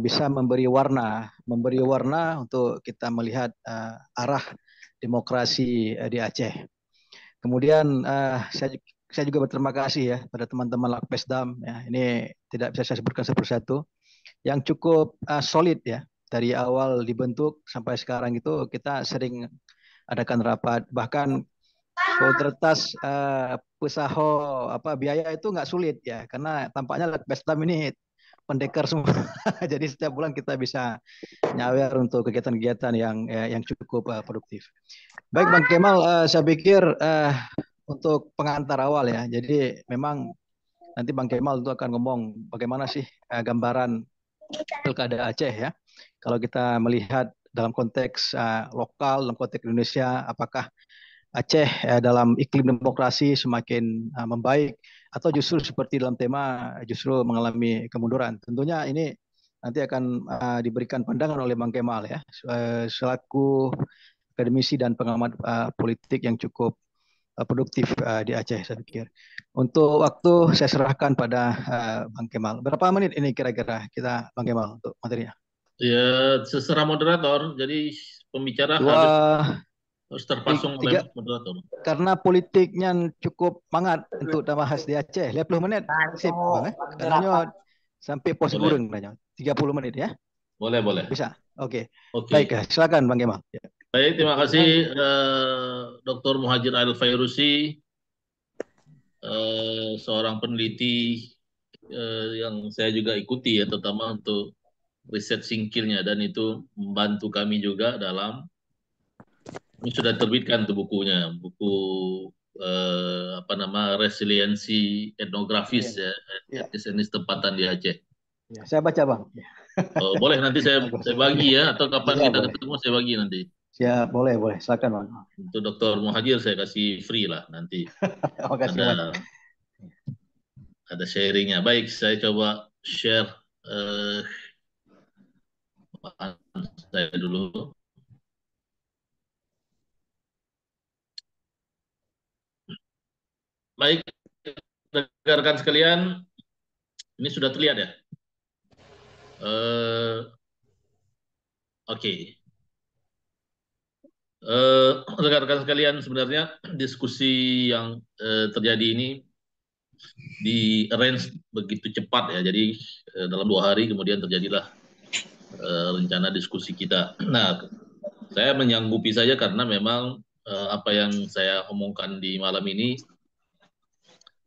bisa memberi warna untuk kita melihat arah demokrasi di Aceh. Kemudian saya juga berterima kasih ya pada teman-teman Lakpesdam ya. Ini tidak bisa saya sebutkan satu persatu yang cukup solid ya dari awal dibentuk sampai sekarang itu kita sering adakan rapat, bahkan kontretas pesaho biaya itu nggak sulit ya karena tampaknya Lakpesdam ini pendekar semua. Jadi setiap bulan kita bisa nyawer untuk kegiatan-kegiatan yang cukup produktif. Baik Bang Kemal, saya pikir untuk pengantar awal ya. Jadi memang nanti Bang Kemal itu akan ngomong bagaimana sih gambaran Pilkada Aceh ya. Kalau kita melihat dalam konteks lokal, dalam konteks Indonesia, apakah Aceh dalam iklim demokrasi semakin membaik atau justru seperti dalam tema justru mengalami kemunduran. Tentunya ini nanti akan diberikan pandangan oleh Bang Kemal ya selaku akademisi dan pengamat politik yang cukup produktif di Aceh saya pikir. Untuk waktu saya serahkan pada Bang Kemal. Berapa menit ini kira-kira kita Bang Kemal untuk materinya? Ya, seserah moderator. Jadi pembicara harus Dua, harus terpasung oleh tiga, moderator. karena politiknya cukup hangat untuk bahas di Aceh. 50 menit, sip Bang. Karena sampai pos Boleh, gurung. 30 menit ya. boleh, boleh. Bisa. Oke. Baik, Oke. silakan Bang Kemal. Ya. Baik, terima kasih Dr. Muhajir Al Fairusi, seorang peneliti yang saya juga ikuti ya, terutama untuk riset singkirnya, dan itu membantu kami juga dalam ini sudah terbitkan tuh bukunya, buku apa nama resiliensi etnografis Resilience. ya, Ya. etnis etnis tempatan di Aceh. Ya, saya baca Bang. Ya. Oh, boleh nanti Bagus. saya bagi ya, atau kapan Iya, kita boleh. ketemu saya bagi nanti. Siap, boleh, boleh. Silakan Bang. Untuk Dr. Muhajir saya kasih free lah nanti. Terima kasih Ada banyak. sharingnya. Baik, saya coba share eh, saya dulu. Baik, rekan-rekan sekalian, ini sudah terlihat ya. Oke. Rekan-rekan sekalian, sebenarnya diskusi yang terjadi ini di arrange begitu cepat ya. Jadi dalam 2 hari kemudian terjadilah rencana diskusi kita. Nah, saya menyanggupi saja karena memang apa yang saya omongkan di malam ini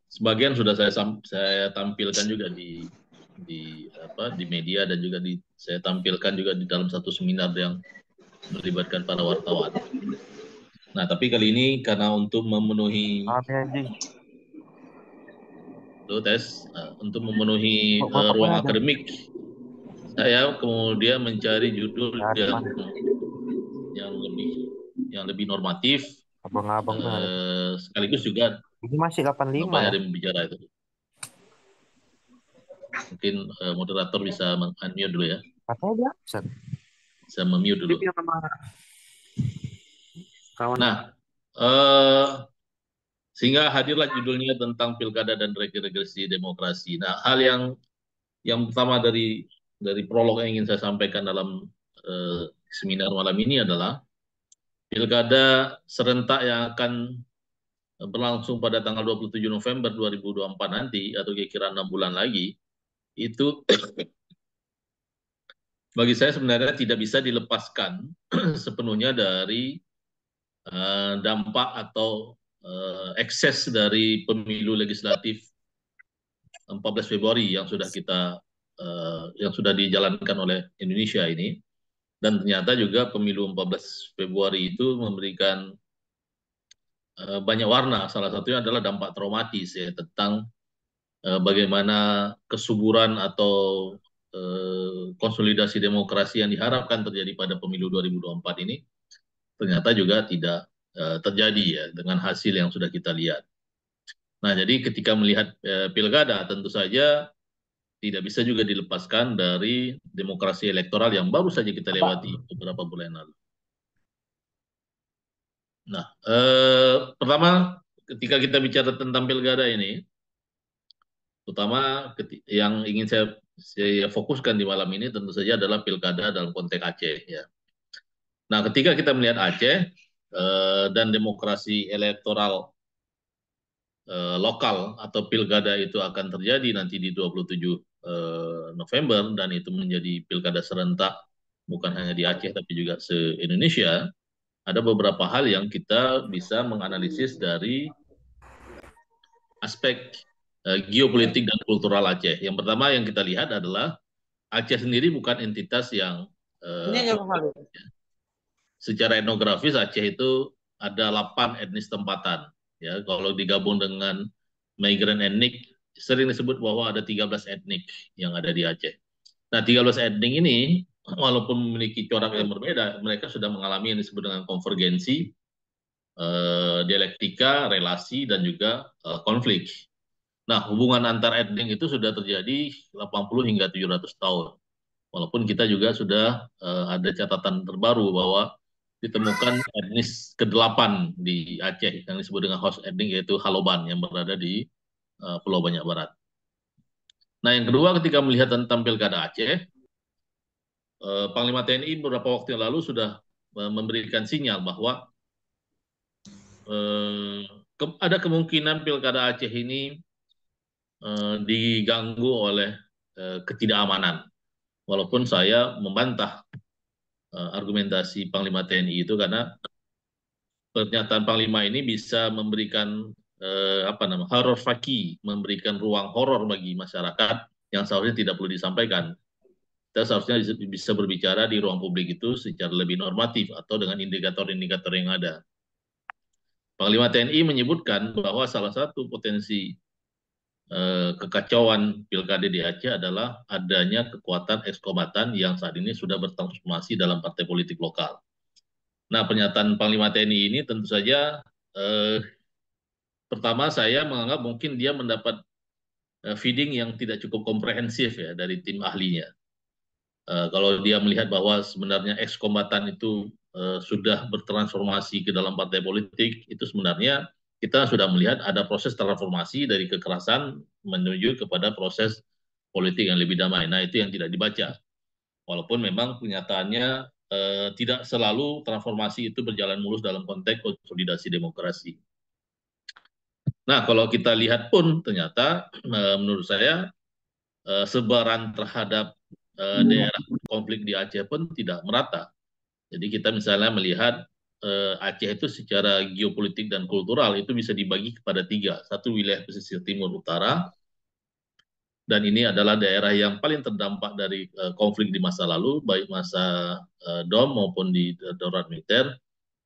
sebagian sudah saya tampilkan juga di media, dan juga saya tampilkan juga di dalam satu seminar yang melibatkan para wartawan. Nah, tapi kali ini karena untuk memenuhi untuk memenuhi ruang akademik, saya kemudian mencari judul yang lebih normatif, Abang-abang tuh ada. sekaligus juga Ini masih 85 banyak ya? yang bicara itu. Mungkin moderator bisa unmute dulu ya. Katanya dia absen. Bisa mute dulu. Dia sama kawan. Nah, sehingga hadirlah judulnya tentang pilkada dan regresi demokrasi. Nah, hal yang pertama dari prolog yang ingin saya sampaikan dalam seminar malam ini adalah pilkada serentak yang akan berlangsung pada tanggal 27 November 2024 nanti, atau kira-kira 6 bulan lagi, itu bagi saya sebenarnya tidak bisa dilepaskan sepenuhnya dari dampak atau ekses dari pemilu legislatif 14 Februari yang sudah dijalankan oleh Indonesia ini. Dan ternyata juga pemilu 14 Februari itu memberikan banyak warna. Salah satunya adalah dampak traumatis ya, tentang bagaimana kesuburan atau konsolidasi demokrasi yang diharapkan terjadi pada pemilu 2024 ini ternyata juga tidak terjadi ya, dengan hasil yang sudah kita lihat. Nah, jadi ketika melihat pilkada, tentu saja tidak bisa juga dilepaskan dari demokrasi elektoral yang baru saja kita lewati beberapa bulan lalu. Nah, pertama ketika kita bicara tentang pilkada ini, terutama yang ingin saya saya fokuskan di malam ini tentu saja adalah pilkada dalam konteks Aceh ya. Nah, ketika kita melihat Aceh dan demokrasi elektoral lokal atau pilkada itu akan terjadi nanti di 27 November dan itu menjadi pilkada serentak bukan hanya di Aceh tapi juga se-Indonesia, ada beberapa hal yang kita bisa menganalisis dari aspek geopolitik dan kultural Aceh. Yang pertama yang kita lihat adalah Aceh sendiri bukan entitas yang secara etnografis Aceh itu ada 8 etnis tempatan. Ya, kalau digabung dengan migran etnik sering disebut bahwa ada 13 etnik yang ada di Aceh. Nah, 13 etnik ini walaupun memiliki corak yang berbeda, mereka sudah mengalami yang disebut dengan konvergensi, dialektika, relasi dan juga konflik. Nah, hubungan antar etnik itu sudah terjadi 80 hingga 700 tahun. Walaupun kita juga sudah ada catatan terbaru bahwa ditemukan etnis ke-8 di Aceh yang disebut dengan host etnik yaitu Haloban yang berada di Pulau Banyak Barat. Nah, yang kedua ketika melihat tentang pilkada Aceh, Panglima TNI beberapa waktu yang lalu sudah memberikan sinyal bahwa ada kemungkinan pilkada Aceh ini diganggu oleh ketidakamanan. Walaupun saya membantah argumentasi Panglima TNI itu karena pernyataan Panglima ini bisa memberikan horor faki, memberikan ruang horor bagi masyarakat yang seharusnya tidak perlu disampaikan. Kita seharusnya bisa berbicara di ruang publik itu secara lebih normatif atau dengan indikator-indikator yang ada. Panglima TNI menyebutkan bahwa salah satu potensi kekacauan pilkada di Aceh adalah adanya kekuatan ekskombatan yang saat ini sudah bertransformasi dalam partai politik lokal. Nah, pernyataan Panglima TNI ini tentu saja pertama saya menganggap mungkin dia mendapat feeding yang tidak cukup komprehensif ya dari tim ahlinya. Kalau dia melihat bahwa sebenarnya ekskombatan itu sudah bertransformasi ke dalam partai politik, itu sebenarnya kita sudah melihat ada proses transformasi dari kekerasan menuju kepada proses politik yang lebih damai. Nah, itu yang tidak dibaca. Walaupun memang kenyataannya tidak selalu transformasi itu berjalan mulus dalam konteks konsolidasi demokrasi. Nah, kalau kita lihat pun ternyata menurut saya sebaran terhadap daerah konflik di Aceh pun tidak merata. Jadi kita misalnya melihat Aceh itu secara geopolitik dan kultural itu bisa dibagi kepada 3. Satu wilayah pesisir timur utara, dan ini adalah daerah yang paling terdampak dari konflik di masa lalu, baik masa DOM maupun di darurat militer,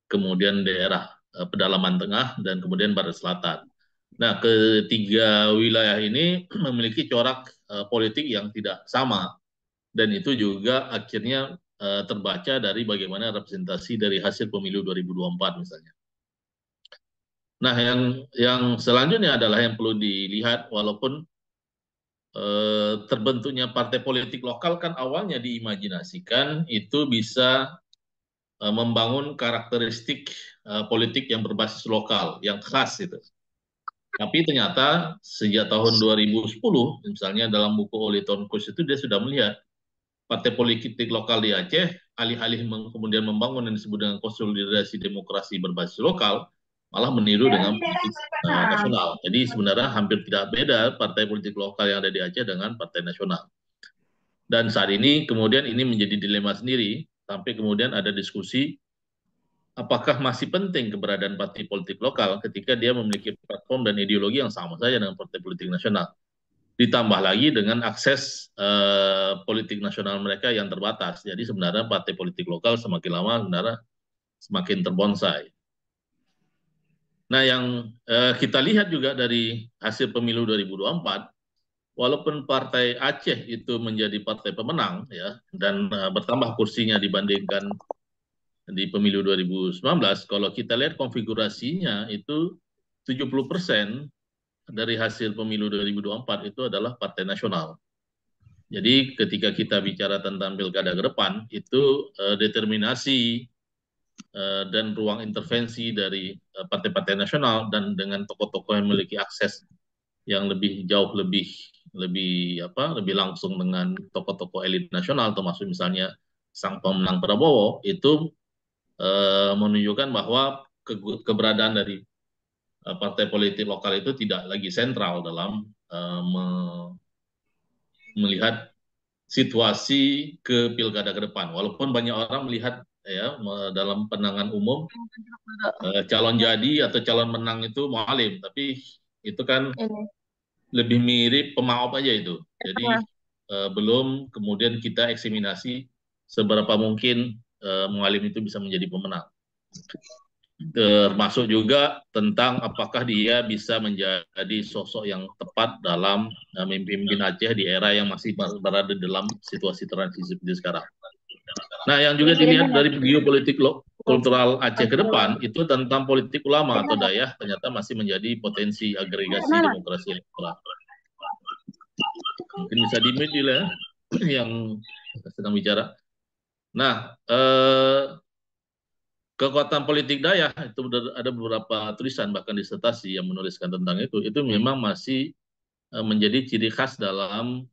kemudian daerah pedalaman tengah, dan kemudian barat selatan. Nah, ketiga wilayah ini memiliki corak politik yang tidak sama, dan itu juga akhirnya terbaca dari bagaimana representasi dari hasil pemilu 2024 misalnya. Nah, yang selanjutnya adalah yang perlu dilihat, walaupun terbentuknya partai politik lokal kan awalnya diimajinasikan itu bisa membangun karakteristik politik yang berbasis lokal, yang khas itu. Tapi ternyata sejak tahun 2010, misalnya dalam buku Oli Tonkus itu dia sudah melihat partai politik lokal di Aceh, alih-alih kemudian membangun yang disebut dengan konsolidasi demokrasi berbasis lokal, malah meniru dengan politik nasional. Jadi sebenarnya hampir tidak beda partai politik lokal yang ada di Aceh dengan partai nasional. Dan saat ini kemudian ini menjadi dilema sendiri, sampai kemudian ada diskusi apakah masih penting keberadaan partai politik lokal ketika dia memiliki platform dan ideologi yang sama saja dengan partai politik nasional. Ditambah lagi dengan akses politik nasional mereka yang terbatas. Jadi sebenarnya partai politik lokal semakin lama sebenarnya semakin terbonsai. Nah, yang kita lihat juga dari hasil pemilu 2024, walaupun partai Aceh itu menjadi partai pemenang ya dan bertambah kursinya dibandingkan di pemilu 2019, kalau kita lihat konfigurasinya itu 70% dari hasil pemilu 2024 itu adalah partai nasional. Jadi ketika kita bicara tentang pilkada ke depan, itu determinasi dan ruang intervensi dari partai-partai nasional dan dengan tokoh-tokoh yang memiliki akses yang lebih jauh lebih lebih langsung dengan tokoh-tokoh elit nasional, termasuk misalnya sang pemenang Prabowo, itu menunjukkan bahwa keberadaan dari partai politik lokal itu tidak lagi sentral dalam melihat situasi ke pilkada ke depan. Walaupun banyak orang melihat ya dalam pandangan umum calon jadi atau calon menang itu Mualim, tapi itu kan lebih mirip pemaop aja itu. Jadi belum kemudian kita eksaminasi seberapa mungkin Mualim itu bisa menjadi pemenang. Termasuk juga tentang apakah dia bisa menjadi sosok yang tepat dalam memimpin Aceh di era yang masih berada dalam situasi transisi seperti sekarang. Nah, yang juga dilihat dari geopolitik kultural Aceh ke depan itu tentang politik ulama atau dayah ternyata masih menjadi potensi agregasi demokrasi elektoral. Mungkin bisa di-mute ya yang sedang bicara. Nah, kekuatan politik dayah itu ada beberapa tulisan bahkan disertasi yang menuliskan tentang itu memang masih menjadi ciri khas dalam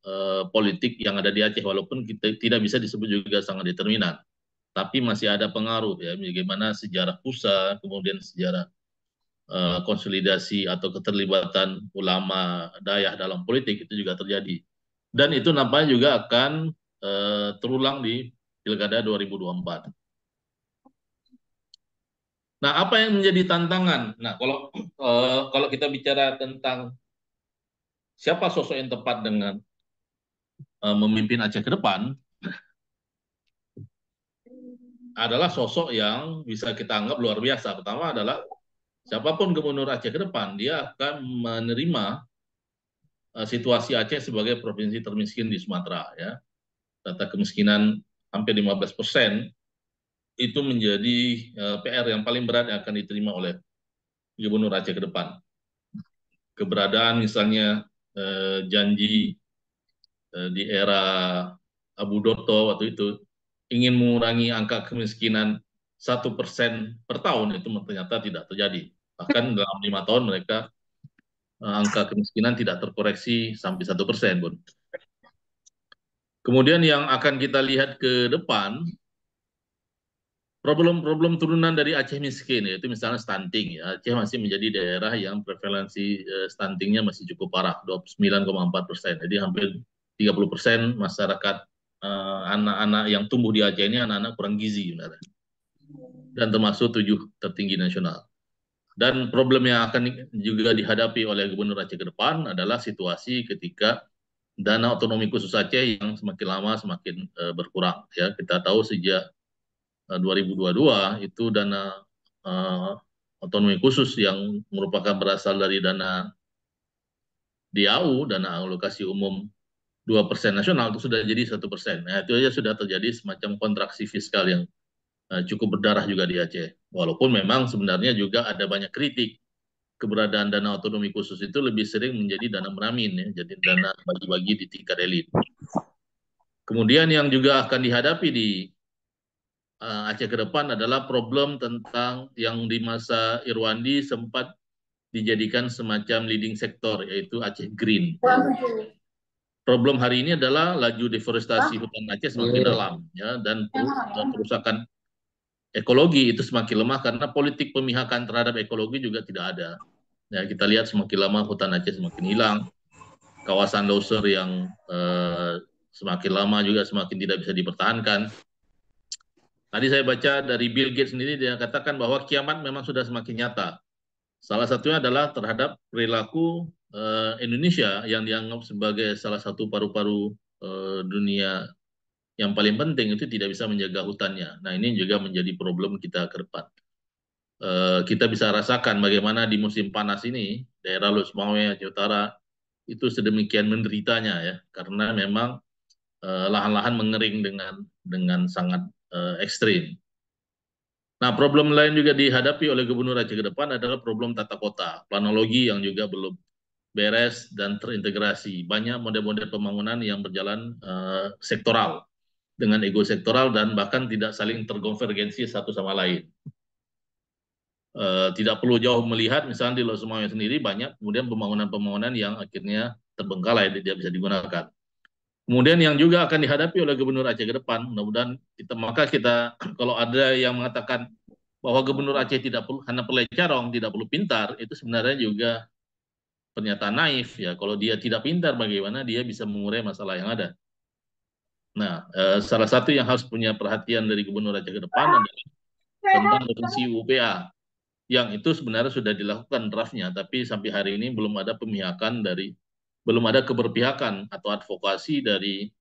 politik yang ada di Aceh, walaupun kita tidak bisa disebut juga sangat determinan, tapi masih ada pengaruh ya, bagaimana sejarah pusat, kemudian sejarah konsolidasi atau keterlibatan ulama dayah dalam politik itu juga terjadi, dan itu nampaknya juga akan terulang di Pilkada 2024. Nah, apa yang menjadi tantangan? Nah, kalau kita bicara tentang siapa sosok yang tepat dengan memimpin Aceh ke depan, adalah sosok yang bisa kita anggap luar biasa. Pertama adalah siapapun gubernur Aceh ke depan, dia akan menerima situasi Aceh sebagai provinsi termiskin di Sumatera. Ya. Data kemiskinan hampir 15%, itu menjadi PR yang paling berat yang akan diterima oleh gubernur Aceh ke depan. Keberadaan misalnya janji di era Abu Dotto waktu itu ingin mengurangi angka kemiskinan 1% per tahun, itu ternyata tidak terjadi. Bahkan dalam 5 tahun mereka angka kemiskinan tidak terkoreksi sampai 1%, Bun. Kemudian yang akan kita lihat ke depan, problem-problem turunan dari Aceh miskin, yaitu misalnya stunting. Ya. Aceh masih menjadi daerah yang prevalensi stuntingnya masih cukup parah, 29,4%. Jadi hampir 30% masyarakat anak-anak yang tumbuh di Aceh ini anak-anak kurang gizi, benar. Dan termasuk 7 tertinggi nasional. Dan problem yang akan juga dihadapi oleh Gubernur Aceh ke depan adalah situasi ketika dana otonomi khusus Aceh yang semakin lama semakin berkurang. Ya, kita tahu sejak 2022 itu dana otonomi khusus yang merupakan berasal dari dana DAU, dana alokasi umum 2% nasional, itu sudah jadi 1%. Nah, itu aja sudah terjadi semacam kontraksi fiskal yang cukup berdarah juga di Aceh. Walaupun memang sebenarnya juga ada banyak kritik. Keberadaan dana otonomi khusus itu lebih sering menjadi dana meramin, ya, jadi dana bagi-bagi di tingkat elit. Kemudian yang juga akan dihadapi di Aceh ke depan adalah problem tentang yang di masa Irwandi sempat dijadikan semacam leading sektor, yaitu Aceh Green. Problem hari ini adalah laju deforestasi hutan Aceh semakin dalam, ya, dan kerusakan ekologi itu semakin lemah karena politik pemihakan terhadap ekologi juga tidak ada. Ya, kita lihat semakin lama hutan Aceh semakin hilang, kawasan loser yang semakin lama juga semakin tidak bisa dipertahankan. Tadi saya baca dari Bill Gates sendiri, dia katakan bahwa kiamat memang sudah semakin nyata. Salah satunya adalah terhadap perilaku Indonesia yang dianggap sebagai salah satu paru-paru dunia yang paling penting, itu tidak bisa menjaga hutannya. Nah, ini juga menjadi problem kita ke depan. Kita bisa rasakan bagaimana di musim panas ini, daerah Luas Mawe, Aceh Utara, itu sedemikian menderitanya ya, karena memang lahan-lahan mengering dengan sangat ekstrim. Nah, problem lain juga dihadapi oleh Gubernur Aceh ke depan adalah problem tata kota, planologi yang juga belum beres dan terintegrasi. Banyak model-model pembangunan yang berjalan sektoral, dengan ego sektoral dan bahkan tidak saling terkonvergensi satu sama lain. Tidak perlu jauh melihat, misalnya di Luas Mawe sendiri banyak kemudian pembangunan-pembangunan yang akhirnya terbengkalai, tidak bisa digunakan. Kemudian yang juga akan dihadapi oleh Gubernur Aceh ke depan, mudah-mudahan kita kalau ada yang mengatakan bahwa Gubernur Aceh tidak perlu hanya perlu carong, tidak perlu pintar, itu sebenarnya juga pernyataan naif ya. Kalau dia tidak pintar, bagaimana dia bisa mengurai masalah yang ada? Nah, salah satu yang harus punya perhatian dari Gubernur Aceh ke depan adalah tentang revisi UPA, yang itu sebenarnya sudah dilakukan draftnya, tapi sampai hari ini belum ada belum ada keberpihakan atau advokasi dari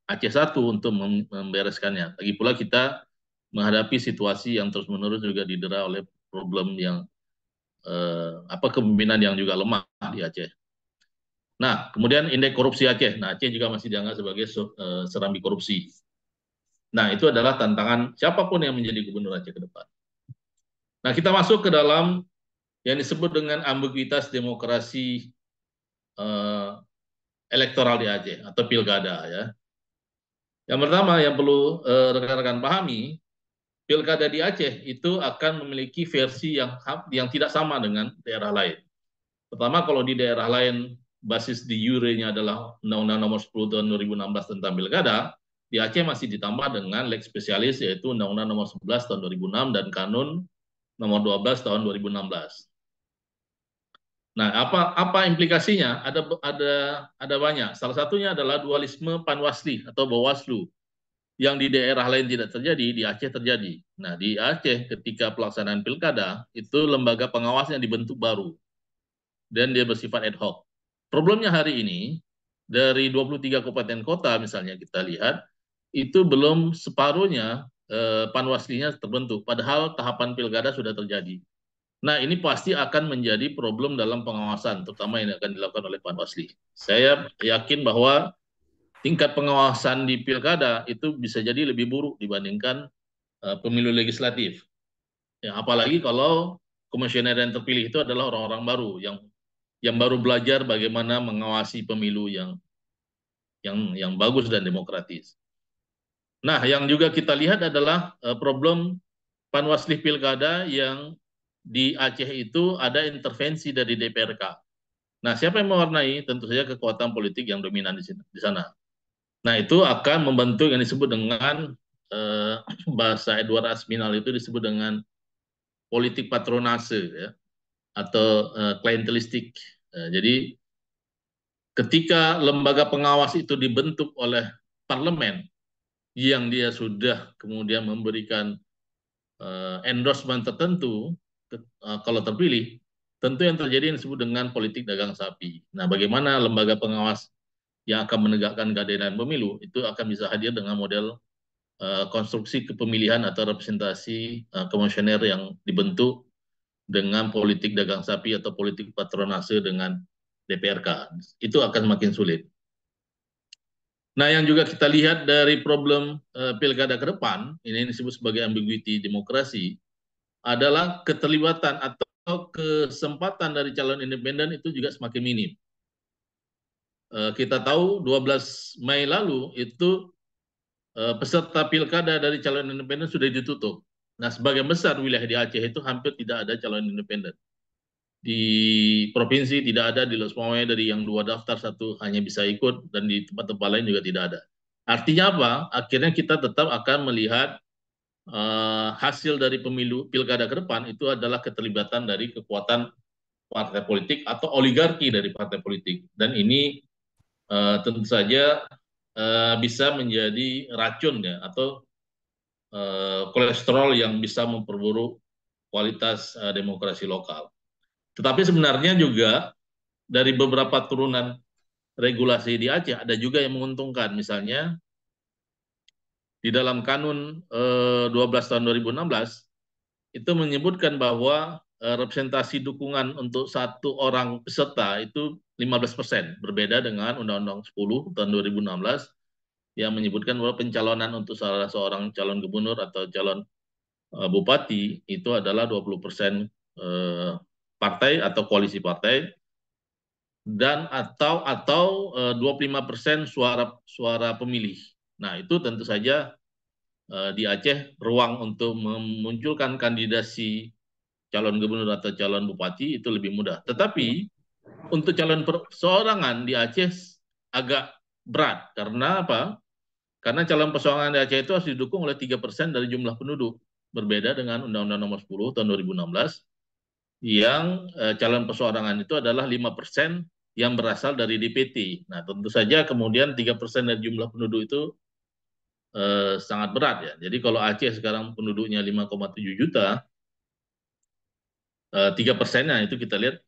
Aceh 1 untuk membereskannya. Lagi pula kita menghadapi situasi yang terus-menerus juga didera oleh problem yang kepemimpinan yang juga lemah di Aceh. Nah, kemudian indeks korupsi Aceh. Nah, Aceh juga masih dianggap sebagai serambi korupsi. Nah, itu adalah tantangan siapapun yang menjadi gubernur Aceh ke depan. Nah, kita masuk ke dalam yang disebut dengan ambiguitas demokrasi elektoral di Aceh atau pilkada ya. Yang pertama yang perlu rekan-rekan pahami, pilkada di Aceh itu akan memiliki versi yang tidak sama dengan daerah lain. Pertama, kalau di daerah lain basis di jure-nya adalah Undang-Undang Nomor 10 Tahun 2016 tentang pilkada, di Aceh masih ditambah dengan lex spesialis yaitu Undang-Undang Nomor 11 Tahun 2006 dan Kanun Nomor 12 Tahun 2016. Nah, apa implikasinya? Ada banyak. Salah satunya adalah dualisme Panwasli atau Bawaslu yang di daerah lain tidak terjadi, di Aceh terjadi. Nah, di Aceh ketika pelaksanaan pilkada itu lembaga pengawasnya dibentuk baru dan dia bersifat ad hoc. Problemnya hari ini dari 23 kabupaten kota misalnya kita lihat itu belum separuhnya Panwaslinya terbentuk, padahal tahapan pilkada sudah terjadi. Nah, ini pasti akan menjadi problem dalam pengawasan, terutama yang akan dilakukan oleh Panwasli. Saya yakin bahwa tingkat pengawasan di pilkada itu bisa jadi lebih buruk dibandingkan pemilu legislatif. Ya, apalagi kalau komisioner yang terpilih itu adalah orang-orang baru yang baru belajar bagaimana mengawasi pemilu yang bagus dan demokratis. Nah, yang juga kita lihat adalah problem Panwasli pilkada yang di Aceh itu ada intervensi dari DPRK. Nah, siapa yang mewarnai? Tentu saja kekuatan politik yang dominan di sana. Nah, itu akan membentuk yang disebut dengan bahasa Edward Asminal itu disebut dengan politik patronase ya, atau klientelistik. Jadi ketika lembaga pengawas itu dibentuk oleh parlemen yang dia sudah kemudian memberikan endorsement tertentu kalau terpilih, tentu yang terjadi yang disebut dengan politik dagang sapi. Nah, bagaimana lembaga pengawas yang akan menegakkan keadilan pemilu itu akan bisa hadir dengan model konstruksi kepemilihan atau representasi komisioner yang dibentuk dengan politik dagang sapi atau politik patronase dengan DPRK. Itu akan makin sulit. Nah, yang juga kita lihat dari problem pilkada ke depan, ini disebut sebagai ambiguity demokrasi, adalah keterlibatan atau kesempatan dari calon independen itu juga semakin minim. Kita tahu 12 Mei lalu itu peserta pilkada dari calon independen sudah ditutup. Nah, sebagian besar wilayah di Aceh itu hampir tidak ada calon independen. Di provinsi tidak ada, di Los Mawai dari yang 2 daftar, 1 hanya bisa ikut, dan di tempat-tempat lain juga tidak ada. Artinya apa? Akhirnya kita tetap akan melihat hasil dari pemilu pilkada ke depan itu adalah keterlibatan dari kekuatan partai politik atau oligarki dari partai politik. Dan ini tentu saja bisa menjadi racun ya, atau kolesterol yang bisa memperburuk kualitas demokrasi lokal. Tetapi sebenarnya juga dari beberapa turunan regulasi di Aceh ada juga yang menguntungkan. Misalnya di dalam Kanun 12 tahun 2016 itu menyebutkan bahwa representasi dukungan untuk 1 orang peserta itu 15%, berbeda dengan Undang-Undang 10 tahun 2016 yang menyebutkan bahwa pencalonan untuk salah seorang calon gubernur atau calon bupati itu adalah 20% partai atau koalisi partai, dan atau 25% suara pemilih. Nah, itu tentu saja di Aceh ruang untuk memunculkan kandidasi calon gubernur atau calon bupati itu lebih mudah. Tetapi untuk calon perseorangan di Aceh agak berat. Karena apa? Karena calon perseorangan di Aceh itu harus didukung oleh 3% dari jumlah penduduk. Berbeda dengan Undang-Undang Nomor 10 tahun 2016 yang calon perseorangan itu adalah 5% yang berasal dari DPT. Nah, tentu saja kemudian 3% dari jumlah penduduk itu sangat berat ya. Jadi kalau Aceh sekarang penduduknya 5,7 juta, 3%-nya itu kita lihat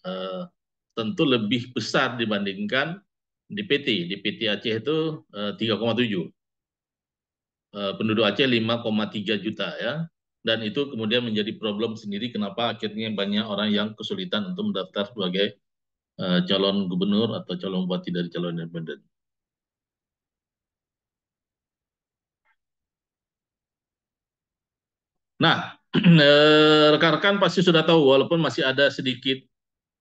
tentu lebih besar dibandingkan DPT. DPT Aceh itu 3,7. Penduduk Aceh 5,3 juta ya. Dan itu kemudian menjadi problem sendiri kenapa akhirnya banyak orang yang kesulitan untuk mendaftar sebagai calon gubernur atau calon bupati dari calon independen. Nah, rekan-rekan pasti sudah tahu walaupun masih ada sedikit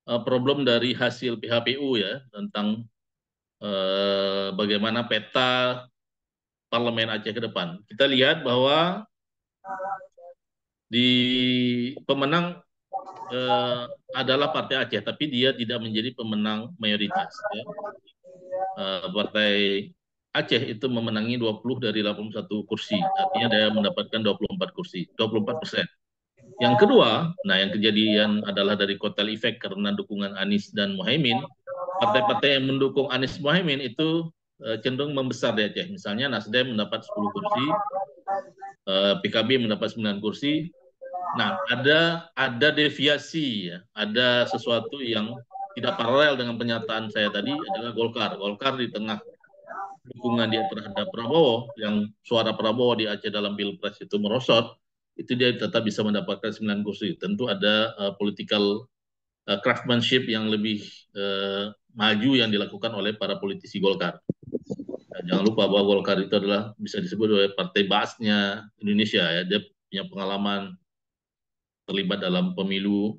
problem dari hasil PHPU ya tentang bagaimana peta parlemen Aceh ke depan. Kita lihat bahwa di pemenang adalah Partai Aceh, tapi dia tidak menjadi pemenang mayoritas. Ya. Partai Aceh itu memenangi 20 dari 81 kursi, artinya dia mendapatkan 24 kursi, 24%. Yang kedua, nah yang kejadian adalah dari kotel efek karena dukungan Anies dan Muhaimin. Partai-partai yang mendukung Anies Muhaimin itu cenderung membesar di Aceh. Misalnya Nasdem mendapat 10 kursi, PKB mendapat 9 kursi. Nah, ada deviasi ya, ada sesuatu yang tidak paralel dengan pernyataan saya tadi adalah Golkar. Golkar di tengah dukungan dia terhadap Prabowo, yang suara Prabowo di Aceh dalam Pilpres itu merosot, itu dia tetap bisa mendapatkan 9 kursi. Tentu ada political craftsmanship yang lebih maju yang dilakukan oleh para politisi Golkar. Nah, jangan lupa bahwa Golkar itu adalah bisa disebut oleh partai basnya Indonesia ya. Dia punya pengalaman terlibat dalam pemilu,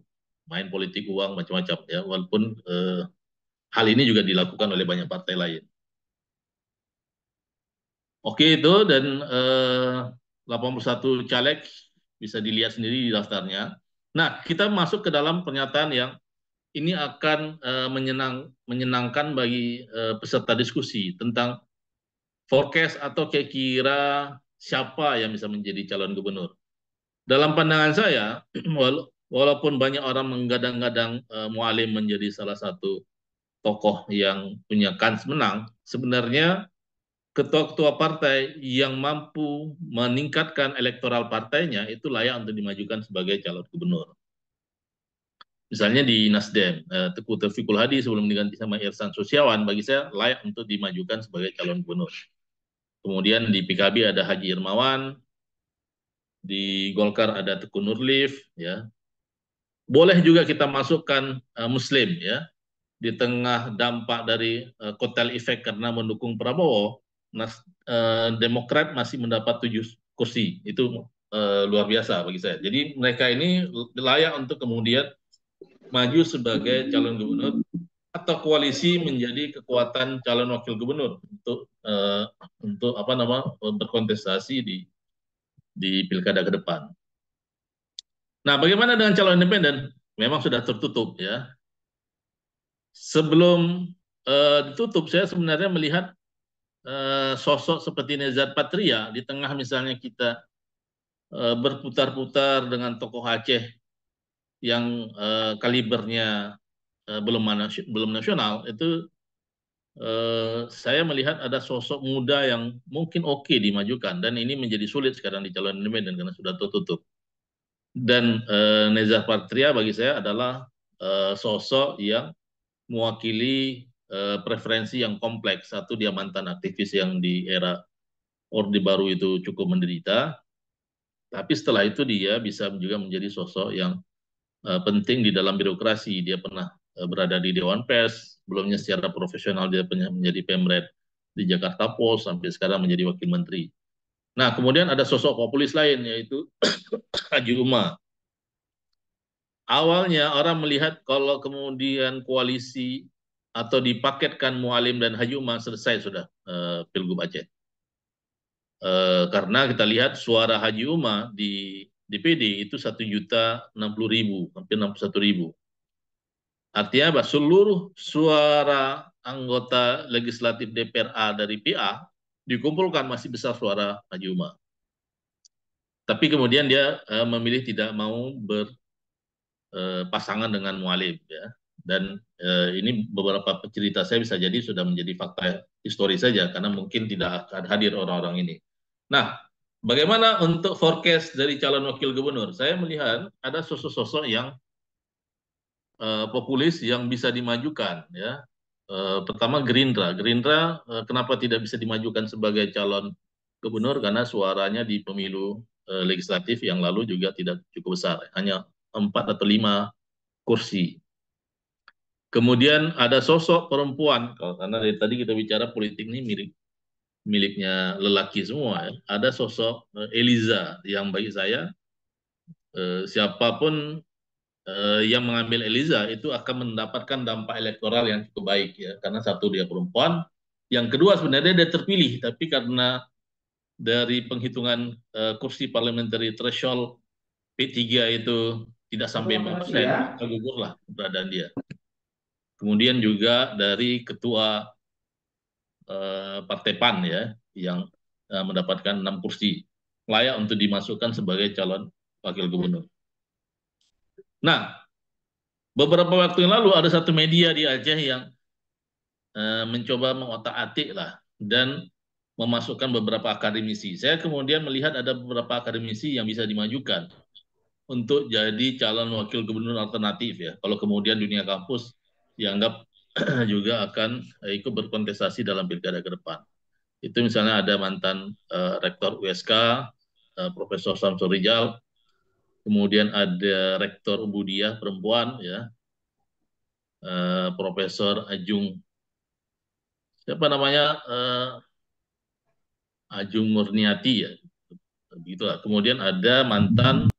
main politik uang macam-macam ya. Walaupun hal ini juga dilakukan oleh banyak partai lain. Oke itu dan 81 caleg bisa dilihat sendiri di daftarnya. Nah, kita masuk ke dalam pernyataan yang ini akan menyenangkan bagi peserta diskusi tentang forecast atau kira-kira siapa yang bisa menjadi calon gubernur. Dalam pandangan saya, walaupun banyak orang menggadang-gadang Mualim menjadi salah satu tokoh yang punya kans menang, sebenarnya ketua-ketua partai yang mampu meningkatkan elektoral partainya itu layak untuk dimajukan sebagai calon gubernur. Misalnya di Nasdem, Teguh Taufikul Hadi sebelum diganti sama Irsan Sosiawan, bagi saya layak untuk dimajukan sebagai calon gubernur. Kemudian di PKB ada Haji Irmawan, di Golkar ada Teguh Nurlif, ya. Boleh juga kita masukkan Muslim, ya. Di tengah dampak dari kotel efek karena mendukung Prabowo, Demokrat masih mendapat 7 kursi. Itu luar biasa bagi saya. Jadi mereka ini layak untuk kemudian maju sebagai calon gubernur atau koalisi menjadi kekuatan calon wakil gubernur untuk berkontestasi di pilkada ke depan. Nah, bagaimana dengan calon independen? Memang sudah tertutup ya. Sebelum ditutup, saya sebenarnya melihat sosok seperti Nezar Patria di tengah misalnya kita berputar-putar dengan tokoh Aceh yang kalibernya belum nasional, itu saya melihat ada sosok muda yang mungkin oke dimajukan dan ini menjadi sulit sekarang di calon independen karena sudah tertutup. Dan Nezar Patria bagi saya adalah sosok yang mewakili preferensi yang kompleks. Satu, dia mantan aktivis yang di era Orde Baru itu cukup menderita, tapi setelah itu dia bisa juga menjadi sosok yang penting di dalam birokrasi. Dia pernah berada di Dewan Pers, sebelumnya secara profesional dia pernah menjadi Pemret di Jakarta Post, sampai sekarang menjadi wakil menteri. Nah, kemudian ada sosok populis lain, yaitu Haji Umar. Awalnya orang melihat kalau kemudian koalisi atau dipaketkan Mualim dan Haji Umar selesai sudah Pilgub Aceh. Karena kita lihat suara Haji Umar di DPD itu 1.060.000, hampir 61.000. Artinya apa? Seluruh suara anggota legislatif DPRA dari PA dikumpulkan masih besar suara Haji Umar. Tapi kemudian dia memilih tidak mau berpasangan dengan Mualim, ya. Dan ini beberapa cerita saya bisa jadi sudah menjadi fakta histori saja karena mungkin tidak akan hadir orang-orang ini. Nah, bagaimana untuk forecast dari calon wakil gubernur? Saya melihat ada sosok-sosok yang populis yang bisa dimajukan, ya. Pertama Gerindra. Gerindra kenapa tidak bisa dimajukan sebagai calon gubernur? Karena suaranya di pemilu legislatif yang lalu juga tidak cukup besar, hanya 4 atau 5 kursi. Kemudian ada sosok perempuan, karena dari tadi kita bicara politik ini miliknya lelaki semua, ya. Ada sosok Eliza yang bagi saya siapapun yang mengambil Eliza itu akan mendapatkan dampak elektoral yang cukup baik, ya, karena satu dia perempuan, yang kedua sebenarnya dia terpilih tapi karena dari penghitungan kursi parliamentary threshold P3 itu tidak sampai 5%, gugurlah keberadaan dia. Kemudian juga dari ketua Partai PAN, ya, yang mendapatkan 6 kursi, layak untuk dimasukkan sebagai calon wakil gubernur. Nah, beberapa waktu yang lalu ada satu media di Aceh yang mencoba mengotak-atik lah dan memasukkan beberapa akademisi. Saya kemudian melihat ada beberapa akademisi yang bisa dimajukan untuk jadi calon wakil gubernur alternatif, ya. Kalau kemudian dunia kampus dianggap juga akan ikut berkontestasi dalam pilkada ke depan. Itu misalnya ada mantan rektor USK, Profesor Samsul Rijal, kemudian ada rektor Ubudiah perempuan, ya, Profesor Ajung, siapa namanya, Ajung Murniati, ya, begitulah. Kemudian ada mantan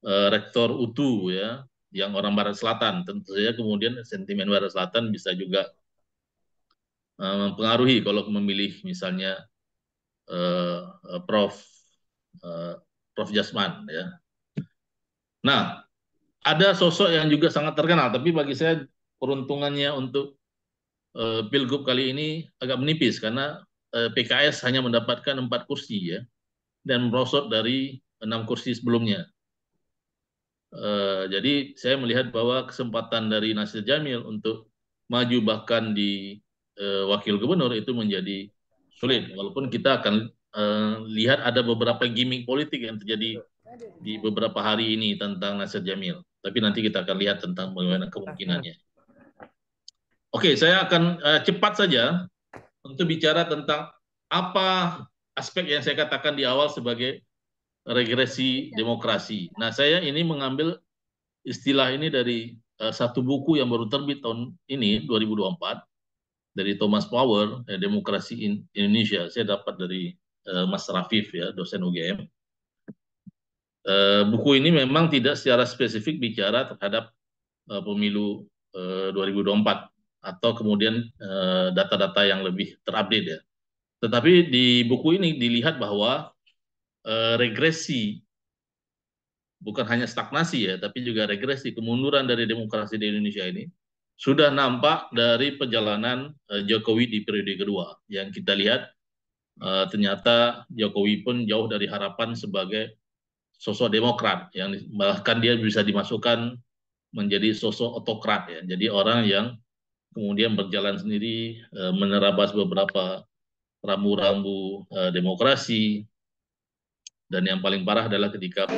rektor UTU, ya, yang orang Barat Selatan. Tentu saja kemudian sentimen Barat Selatan bisa juga mempengaruhi kalau memilih misalnya Prof. Prof. Jasman, ya. Nah, ada sosok yang juga sangat terkenal, tapi bagi saya peruntungannya untuk Pilgub kali ini agak menipis karena PKS hanya mendapatkan 4 kursi, ya, dan merosot dari 6 kursi sebelumnya. Jadi saya melihat bahwa kesempatan dari Nasir Jamil untuk maju bahkan di wakil gubernur itu menjadi sulit, walaupun kita akan lihat ada beberapa gimmick politik yang terjadi di beberapa hari ini tentang Nasir Jamil. Tapi nanti kita akan lihat tentang bagaimana kemungkinannya. Oke, saya akan cepat saja untuk bicara tentang apa aspek yang saya katakan di awal sebagai regresi demokrasi. Nah, saya ini mengambil istilah ini dari satu buku yang baru terbit tahun ini, 2024, dari Thomas Power, Demokrasi Indonesia. Saya dapat dari Mas Rafif, ya, dosen UGM. Buku ini memang tidak secara spesifik bicara terhadap pemilu 2024 atau kemudian data-data yang lebih terupdate, ya. Tetapi di buku ini dilihat bahwa regresi, bukan hanya stagnasi, ya, tapi juga regresi, kemunduran dari demokrasi di Indonesia ini sudah nampak dari perjalanan Jokowi di periode kedua. Yang kita lihat ternyata Jokowi pun jauh dari harapan sebagai sosok demokrat, yang bahkan dia bisa dimasukkan menjadi sosok otokrat, ya. Jadi orang yang kemudian berjalan sendiri, menerabas beberapa rambu-rambu demokrasi, dan yang paling parah adalah ketika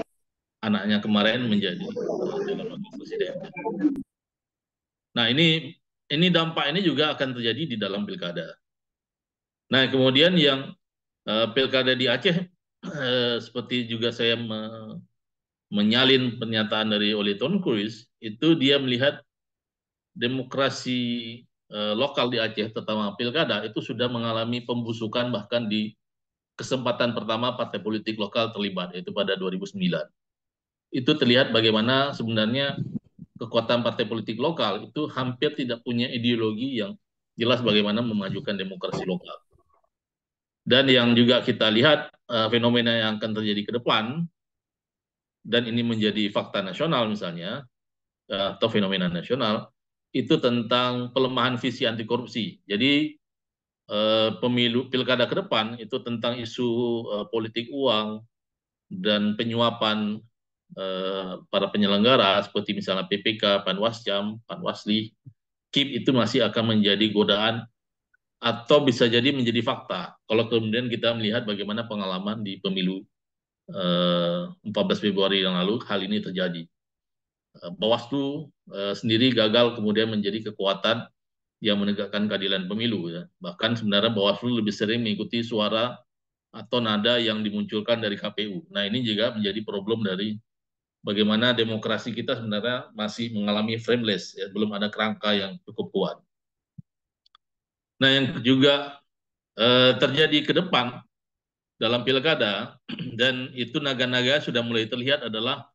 anaknya kemarin menjadi calon wakil presiden. Nah, ini dampak ini juga akan terjadi di dalam pilkada. Nah, kemudian yang pilkada di Aceh, seperti juga saya menyalin pernyataan dari Oli Tonkuris, itu dia melihat demokrasi lokal di Aceh, terutama pilkada, itu sudah mengalami pembusukan bahkan di kesempatan pertama partai politik lokal terlibat, yaitu pada 2009. Itu terlihat bagaimana sebenarnya kekuatan partai politik lokal itu hampir tidak punya ideologi yang jelas bagaimana memajukan demokrasi lokal. Dan yang juga kita lihat fenomena yang akan terjadi ke depan, dan ini menjadi fakta nasional misalnya, atau fenomena nasional, itu tentang pelemahan visi anti korupsi. Jadi pemilu pilkada ke depan itu tentang isu politik uang dan penyuapan para penyelenggara seperti misalnya PPK, Panwasjam, Panwasli, KIP itu masih akan menjadi godaan atau bisa jadi menjadi fakta. Kalau kemudian kita melihat bagaimana pengalaman di pemilu 14 Februari yang lalu, hal ini terjadi. Bawaslu sendiri gagal kemudian menjadi kekuatan yang menegakkan keadilan pemilu. Ya. Bahkan sebenarnya Bawaslu lebih sering mengikuti suara atau nada yang dimunculkan dari KPU. Nah ini juga menjadi problem dari bagaimana demokrasi kita sebenarnya masih mengalami frameless, ya, belum ada kerangka yang cukup kuat. Nah yang juga terjadi ke depan dalam pilkada, dan itu naga-naga sudah mulai terlihat adalah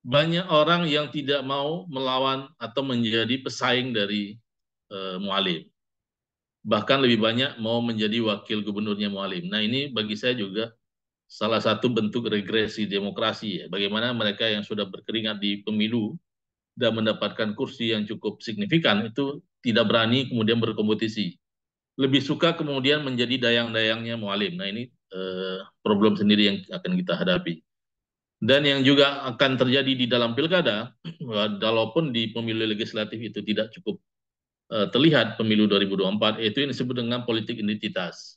banyak orang yang tidak mau melawan atau menjadi pesaing dari Mualim. Bahkan lebih banyak mau menjadi wakil gubernurnya Mualim. Nah ini bagi saya juga salah satu bentuk regresi demokrasi. Ya. Bagaimana mereka yang sudah berkeringat di pemilu dan mendapatkan kursi yang cukup signifikan itu tidak berani kemudian berkompetisi. Lebih suka kemudian menjadi dayang-dayangnya Mualim. Nah ini problem sendiri yang akan kita hadapi. Dan yang juga akan terjadi di dalam pilkada, walaupun di pemilu legislatif itu tidak cukup terlihat pemilu 2024, itu yang disebut dengan politik identitas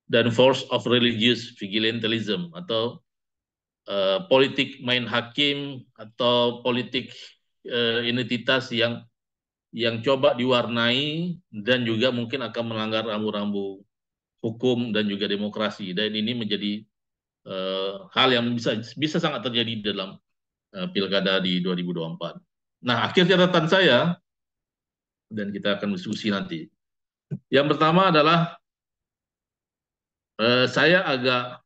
dan force of religious vigilantism atau politik main hakim atau politik identitas yang coba diwarnai dan juga mungkin akan melanggar rambu-rambu hukum dan juga demokrasi. Dan ini menjadi hal yang bisa sangat terjadi dalam pilkada di 2024. Nah, akhir catatan saya, dan kita akan diskusi nanti. Yang pertama adalah saya agak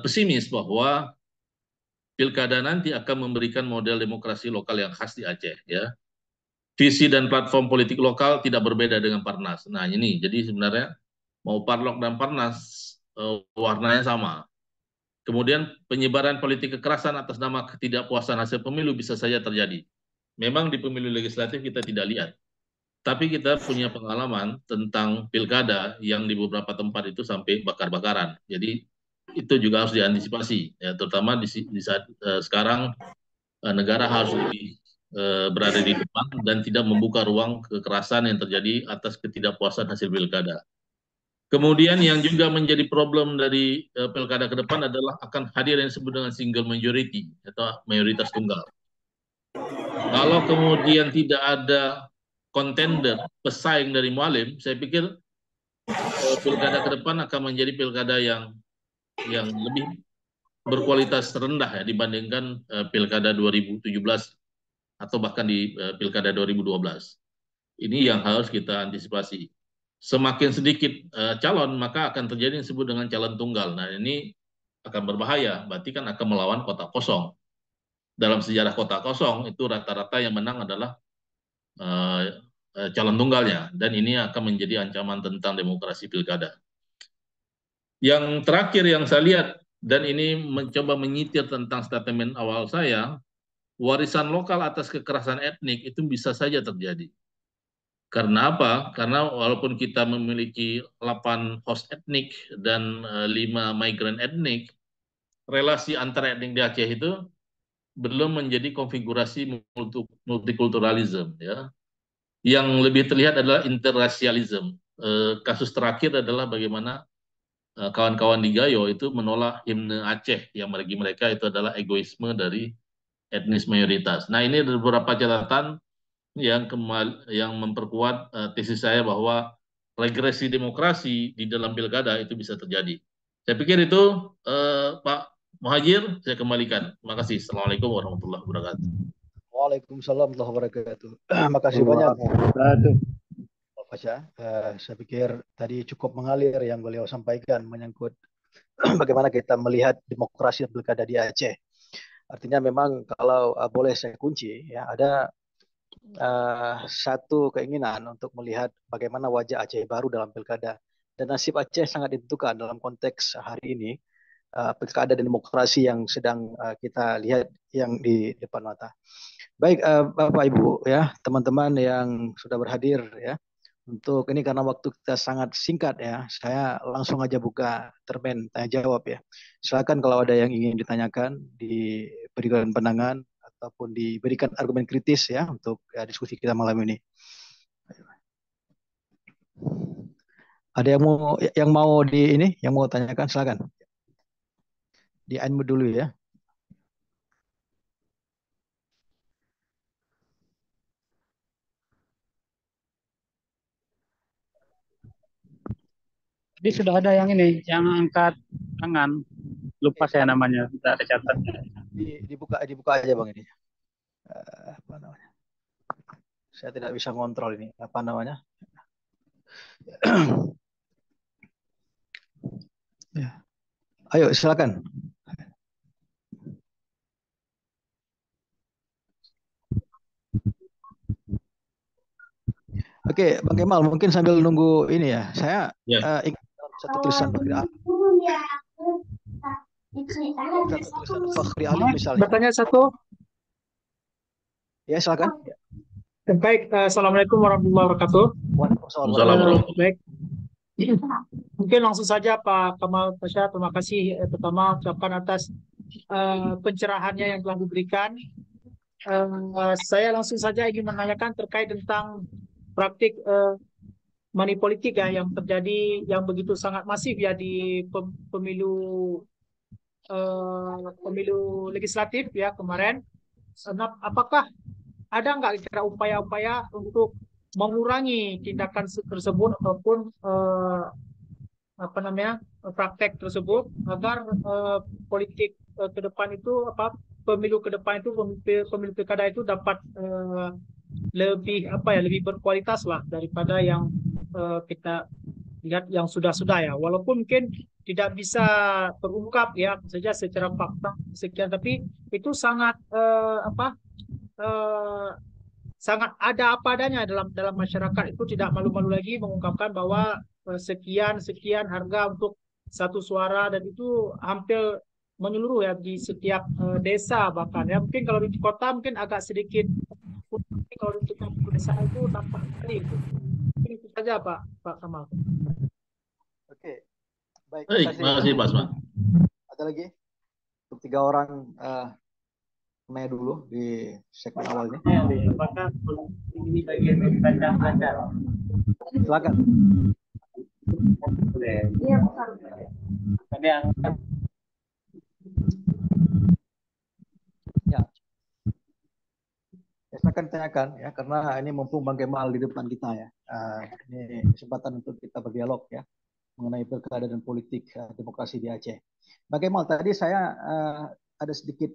pesimis bahwa pilkada nanti akan memberikan model demokrasi lokal yang khas di Aceh. Ya. Visi dan platform politik lokal tidak berbeda dengan Parnas. Nah ini, jadi sebenarnya mau Parlok dan Parnas warnanya sama. Kemudian penyebaran politik kekerasan atas nama ketidakpuasan hasil pemilu bisa saja terjadi. Memang di pemilu legislatif kita tidak lihat. Tapi kita punya pengalaman tentang pilkada yang di beberapa tempat itu sampai bakar-bakaran. Jadi itu juga harus diantisipasi, ya, terutama di saat sekarang negara harus lebih berada di depan dan tidak membuka ruang kekerasan yang terjadi atas ketidakpuasan hasil pilkada. Kemudian yang juga menjadi problem dari pilkada ke depan adalah akan hadir yang disebut dengan single majority atau mayoritas tunggal. Kalau kemudian tidak ada kontender pesaing dari Mualim, saya pikir pilkada ke depan akan menjadi pilkada yang lebih berkualitas rendah ya dibandingkan pilkada 2017 atau bahkan di pilkada 2012. Ini yang harus kita antisipasi. Semakin sedikit calon, maka akan terjadi yang disebut dengan calon tunggal. Nah ini akan berbahaya, berarti kan akan melawan kota kosong. Dalam sejarah kota kosong itu rata-rata yang menang adalah calon tunggalnya, dan ini akan menjadi ancaman tentang demokrasi pilkada. Yang terakhir yang saya lihat, dan ini mencoba menyitir tentang statement awal saya, warisan lokal atas kekerasan etnik itu bisa saja terjadi. Karena apa? Karena walaupun kita memiliki 8 host etnik dan 5 migrant etnik, relasi antar etnik di Aceh itu belum menjadi konfigurasi multikulturalisme. Ya. Yang lebih terlihat adalah interrasialisme. Kasus terakhir adalah bagaimana kawan-kawan di Gayo itu menolak himne Aceh yang bagi mereka itu adalah egoisme dari etnis mayoritas. Nah ini ada beberapa catatan yang memperkuat tesis saya bahwa regresi demokrasi di dalam pilkada itu bisa terjadi. Saya pikir itu Pak Muhajir, saya kembalikan. Terima kasih. Assalamualaikum warahmatullahi wabarakatuh. Waalaikumsalam warahmatullahi wabarakatuh. Makasih banyak Pak Fasya. Saya pikir tadi cukup mengalir yang beliau sampaikan menyangkut bagaimana kita melihat demokrasi pilkada di Aceh. Artinya memang kalau boleh saya kunci, ya ada satu keinginan untuk melihat bagaimana wajah Aceh baru dalam pilkada. Dan nasib Aceh sangat ditentukan dalam konteks hari ini, pilkada dan demokrasi yang sedang kita lihat yang di depan mata. Baik, Bapak Ibu ya, teman-teman yang sudah berhadir ya. Untuk ini karena waktu kita sangat singkat ya, saya langsung aja buka termen tanya jawab ya. Silakan kalau ada yang ingin ditanyakan, diberikan pandangan ataupun diberikan argumen kritis ya untuk diskusi kita malam ini. Ada yang mau yang mau tanyakan silakan. Di unmute dulu ya. Jadi sudah ada yang ini, yang angkat tangan. Lupa saya namanya, tidak ada catat. Dibuka aja Bang ini. Apa namanya? Saya tidak bisa ngontrol ini. Apa namanya? Ya. Ayo silakan. Oke, Bang Kemal, mungkin sambil nunggu ini ya. Saya ingat satu tulisan Fakhri Ali. Satu tulisan Fakhri Ali misalnya. Bertanya satu. Ya, silakan. Baik, Assalamualaikum warahmatullahi wabarakatuh. Waalaikumsalam. Baik. Mungkin langsung saja Pak Kamal Pasha, terima kasih pertama ucapkan atas pencerahannya yang telah diberikan. Saya langsung saja ingin menanyakan terkait tentang praktik money politik ya yang terjadi yang begitu sangat masif ya di pemilu pemilu legislatif ya kemarin. Apakah ada nggak kira upaya-upaya untuk mengurangi tindakan tersebut ataupun apa namanya praktek tersebut agar politik ke depan itu pemilu ke depan itu pemilu pilkada itu dapat lebih berkualitas lah daripada yang kita lihat yang sudah-sudah ya, walaupun mungkin tidak bisa terungkap ya saja secara fakta sekian, tapi itu sangat eh, sangat ada apa adanya dalam masyarakat, itu tidak malu-malu lagi mengungkapkan bahwa sekian sekian harga untuk satu suara, dan itu hampir menyeluruh ya di setiap desa bahkan ya, mungkin kalau di kota mungkin agak sedikit, tapi kalau di desa itu tampak sekali itu. Mungkin itu saja Pak Kamal. Oke, baik. Terima kasih Pak Asma. Ada lagi untuk 3 orang nanya dulu di segmen awal ini. Apakah ini bagian dari panjang-panjang? Silakan. Iya, Pak. Ada yang Ya. Silakan tanyakan ya, karena ini mumpung Bang Kemal di depan kita ya. Ini kesempatan untuk kita berdialog ya mengenai pilkada dan politik demokrasi di Aceh. Bang Kemal, tadi saya ada sedikit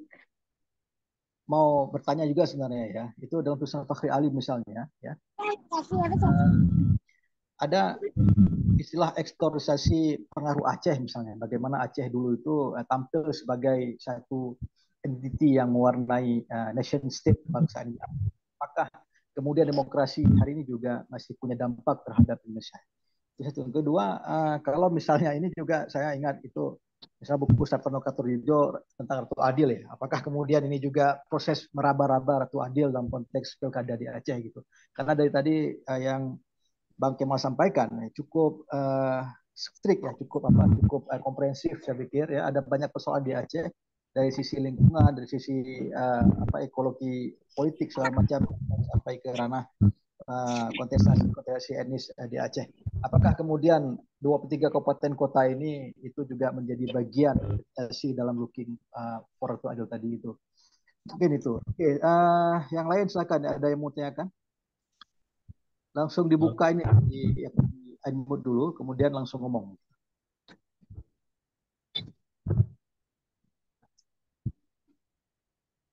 mau bertanya juga sebenarnya ya. Itu dalam tulisan Fakhri Ali misalnya ya. Ada istilah ekstorisasi pengaruh Aceh misalnya. Bagaimana Aceh dulu itu tampil sebagai satu entity yang mewarnai nation state bangsa ini. Apakah kemudian demokrasi hari ini juga masih punya dampak terhadap Indonesia? Itu satu. Yang kedua, kalau misalnya ini juga saya ingat itu misalnya buku Sartono Katurjo tentang Ratu Adil ya. Apakah kemudian ini juga proses meraba-raba Ratu Adil dalam konteks pilkada di Aceh gitu? Karena dari tadi yang Bang Kemal sampaikan cukup strict ya, cukup komprehensif saya pikir ya. Ada banyak persoalan di Aceh dari sisi lingkungan, dari sisi ekologi politik segala macam sampai ke ranah kontestasi etnis di Aceh. Apakah kemudian 23 kabupaten kota ini itu juga menjadi bagian dalam looking for Ratu Adil tadi itu? Mungkin itu. Oke, yang lain silakan. Ada yang mau tanyakan? Langsung dibuka ini di unmute dulu, kemudian langsung ngomong.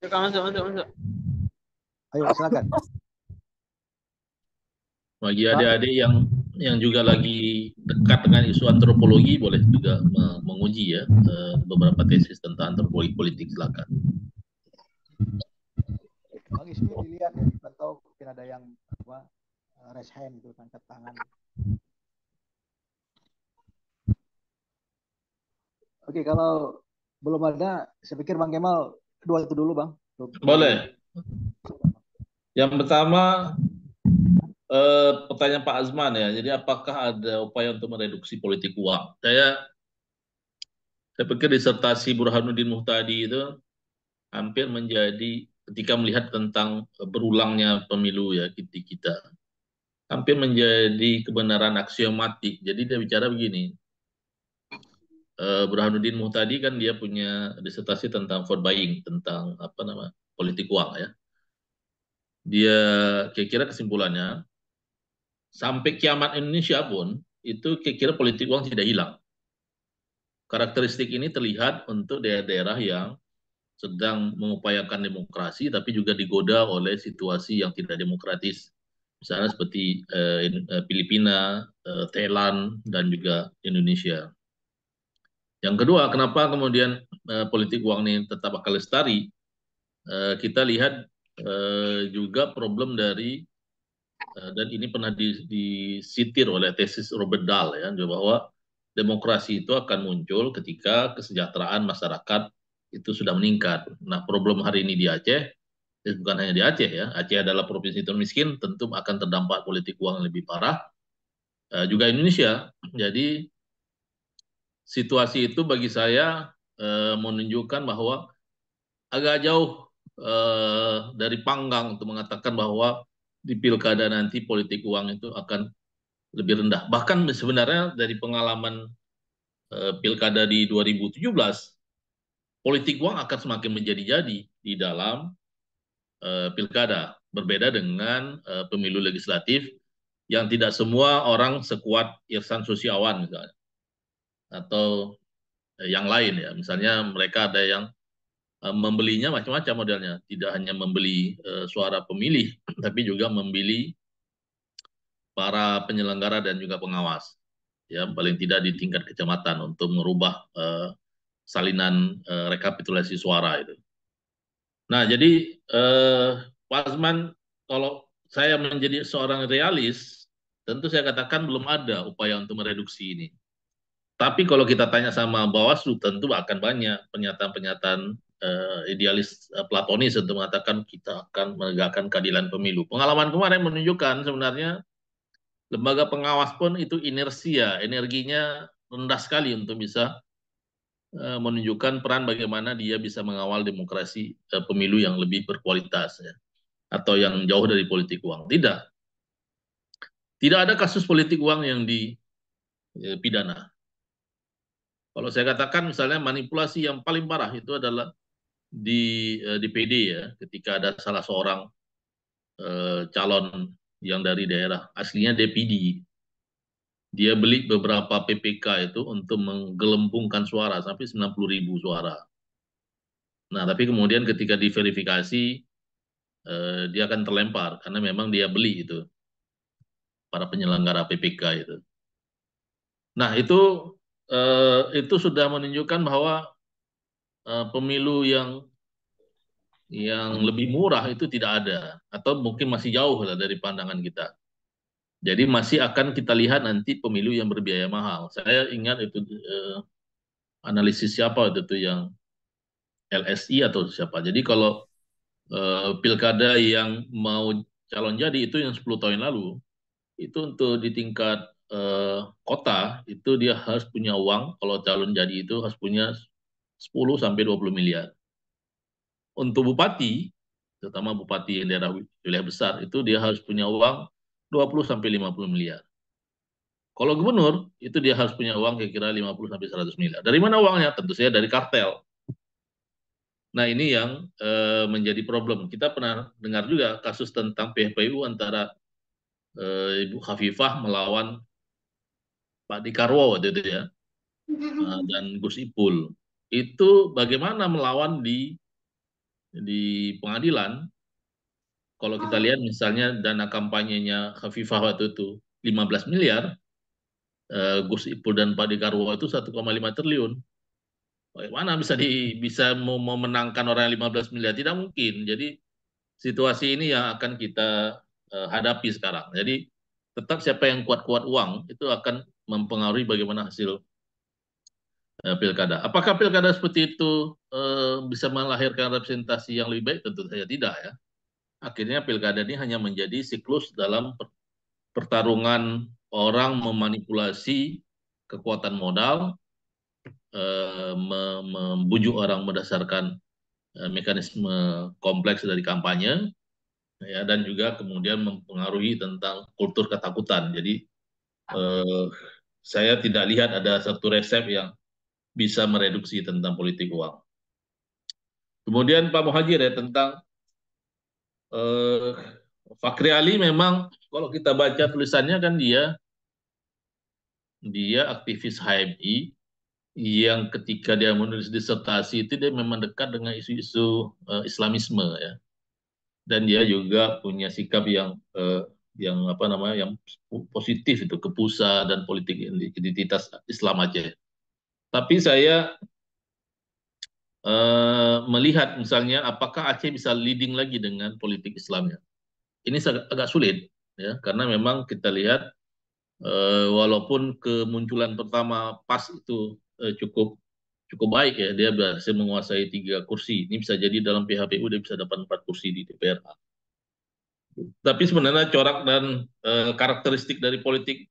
masuk. Ayo silakan. Bagi adik-adik yang juga lagi dekat dengan isu antropologi, boleh juga menguji ya beberapa tesis tentang antropologi politik, silakan. Bang Ismi dilihat ya, atau mungkin ada yang raise hand itu, angkat tangan. Oke, kalau belum ada, saya pikir Bang Kemal dua itu dulu Bang. Boleh. Yang pertama, pertanyaan Pak Azman ya. Jadi apakah ada upaya untuk mereduksi politik uang? Saya pikir disertasi Burhanuddin Muhtadi itu hampir menjadi ketika melihat tentang berulangnya pemilu ya di kita, hampir menjadi kebenaran aksiomatik. Jadi dia bicara begini, Burhanuddin Muhtadi kan dia punya disertasi tentang vote buying, tentang apa nama politik uang ya. Dia kira-kira kesimpulannya sampai kiamat Indonesia pun itu kira-kira politik uang tidak hilang. Karakteristik ini terlihat untuk daerah-daerah yang sedang mengupayakan demokrasi tapi juga digoda oleh situasi yang tidak demokratis. Misalnya seperti Filipina, Thailand, dan juga Indonesia. Yang kedua, kenapa kemudian politik uang ini tetap akan lestari? Kita lihat juga problem dari dan ini pernah disitir oleh tesis Robert Dahl ya, bahwa demokrasi itu akan muncul ketika kesejahteraan masyarakat itu sudah meningkat. Nah, problem hari ini di Aceh, bukan hanya di Aceh ya, Aceh adalah provinsi termiskin, tentu akan terdampak politik uang yang lebih parah. Juga Indonesia. Jadi situasi itu bagi saya menunjukkan bahwa agak jauh dari panggang untuk mengatakan bahwa di pilkada nanti politik uang itu akan lebih rendah. Bahkan sebenarnya dari pengalaman pilkada di 2017, politik uang akan semakin menjadi-jadi di dalam pilkada. Berbeda dengan pemilu legislatif yang tidak semua orang sekuat Irsan Sosiawan misalnya. Atau yang lain ya. Misalnya mereka ada yang membelinya macam-macam modelnya. Tidak hanya membeli suara pemilih, tapi juga membeli para penyelenggara dan juga pengawas. Ya, paling tidak di tingkat kecamatan untuk merubah salinan rekapitulasi suara itu. Nah, jadi Pak Azman, kalau saya menjadi seorang realis, tentu saya katakan belum ada upaya untuk mereduksi ini. Tapi kalau kita tanya sama Bawaslu, tentu akan banyak pernyataan-pernyataan idealis platonis untuk mengatakan kita akan menegakkan keadilan pemilu. Pengalaman kemarin menunjukkan sebenarnya lembaga pengawas pun itu inersia, energinya rendah sekali untuk bisa menunjukkan peran bagaimana dia bisa mengawal demokrasi pemilu yang lebih berkualitas ya, atau yang jauh dari politik uang. Tidak ada kasus politik uang yang dipidana. Kalau saya katakan misalnya manipulasi yang paling parah itu adalah di DPD ya, ketika ada salah seorang calon yang dari daerah aslinya DPD, dia beli beberapa PPK itu untuk menggelembungkan suara sampai 90.000 suara. Nah, tapi kemudian ketika diverifikasi dia akan terlempar karena memang dia beli itu para penyelenggara PPK itu. Nah, itu sudah menunjukkan bahwa pemilu yang lebih murah itu tidak ada atau mungkin masih jauh lah dari pandangan kita. Jadi masih akan kita lihat nanti pemilu yang berbiaya mahal. Saya ingat itu analisis siapa itu tuh yang LSI atau siapa. Jadi kalau pilkada yang mau calon jadi itu yang 10 tahun lalu, itu untuk di tingkat kota itu dia harus punya uang, kalau calon jadi itu harus punya 10 sampai 20 miliar. Untuk bupati, terutama bupati yang daerah wilayah besar, itu dia harus punya uang 20 sampai 50 miliar. Kalau gubernur, itu dia harus punya uang kira-kira 50 sampai 100 miliar. Dari mana uangnya? Tentu saja dari kartel. Nah, ini yang menjadi problem. Kita pernah dengar juga kasus tentang PHPU antara Ibu Khafifah melawan Pak Dekarwo waktu itu ya, dan Gus Ipul. Itu bagaimana melawan di pengadilan. Kalau kita lihat misalnya dana kampanyenya Khafifah waktu itu 15 miliar, Gus Ipul dan Pak Dekarwo itu 1,5 triliun. Bagaimana bisa mau memenangkan orang yang 15 miliar? Tidak mungkin. Jadi situasi ini yang akan kita hadapi sekarang. Jadi tetap siapa yang kuat-kuat uang itu akan mempengaruhi bagaimana hasil pilkada. Apakah pilkada seperti itu bisa melahirkan representasi yang lebih baik? Tentu saja tidak ya. akhirnya pilkada ini hanya menjadi siklus dalam pertarungan orang memanipulasi kekuatan modal, membujuk orang berdasarkan mekanisme kompleks dari kampanye, ya, dan juga kemudian mempengaruhi tentang kultur ketakutan. Jadi saya tidak lihat ada satu resep yang bisa mereduksi tentang politik uang. Kemudian Pak Muhajir ya tentang Fakri Ali, memang kalau kita baca tulisannya kan dia aktivis HMI yang ketika dia menulis disertasi itu dia memang dekat dengan isu-isu Islamisme ya, dan dia juga punya sikap yang apa namanya yang positif itu ke pusat dan politik identitas Islam Aceh. Tapi saya melihat misalnya apakah Aceh bisa leading lagi dengan politik Islamnya. Ini agak sulit ya, karena memang kita lihat walaupun kemunculan pertama PAS itu cukup baik ya, dia berhasil menguasai 3 kursi. Ini bisa jadi dalam PHPU dia bisa dapat 4 kursi di DPR. Tapi sebenarnya corak dan karakteristik dari politik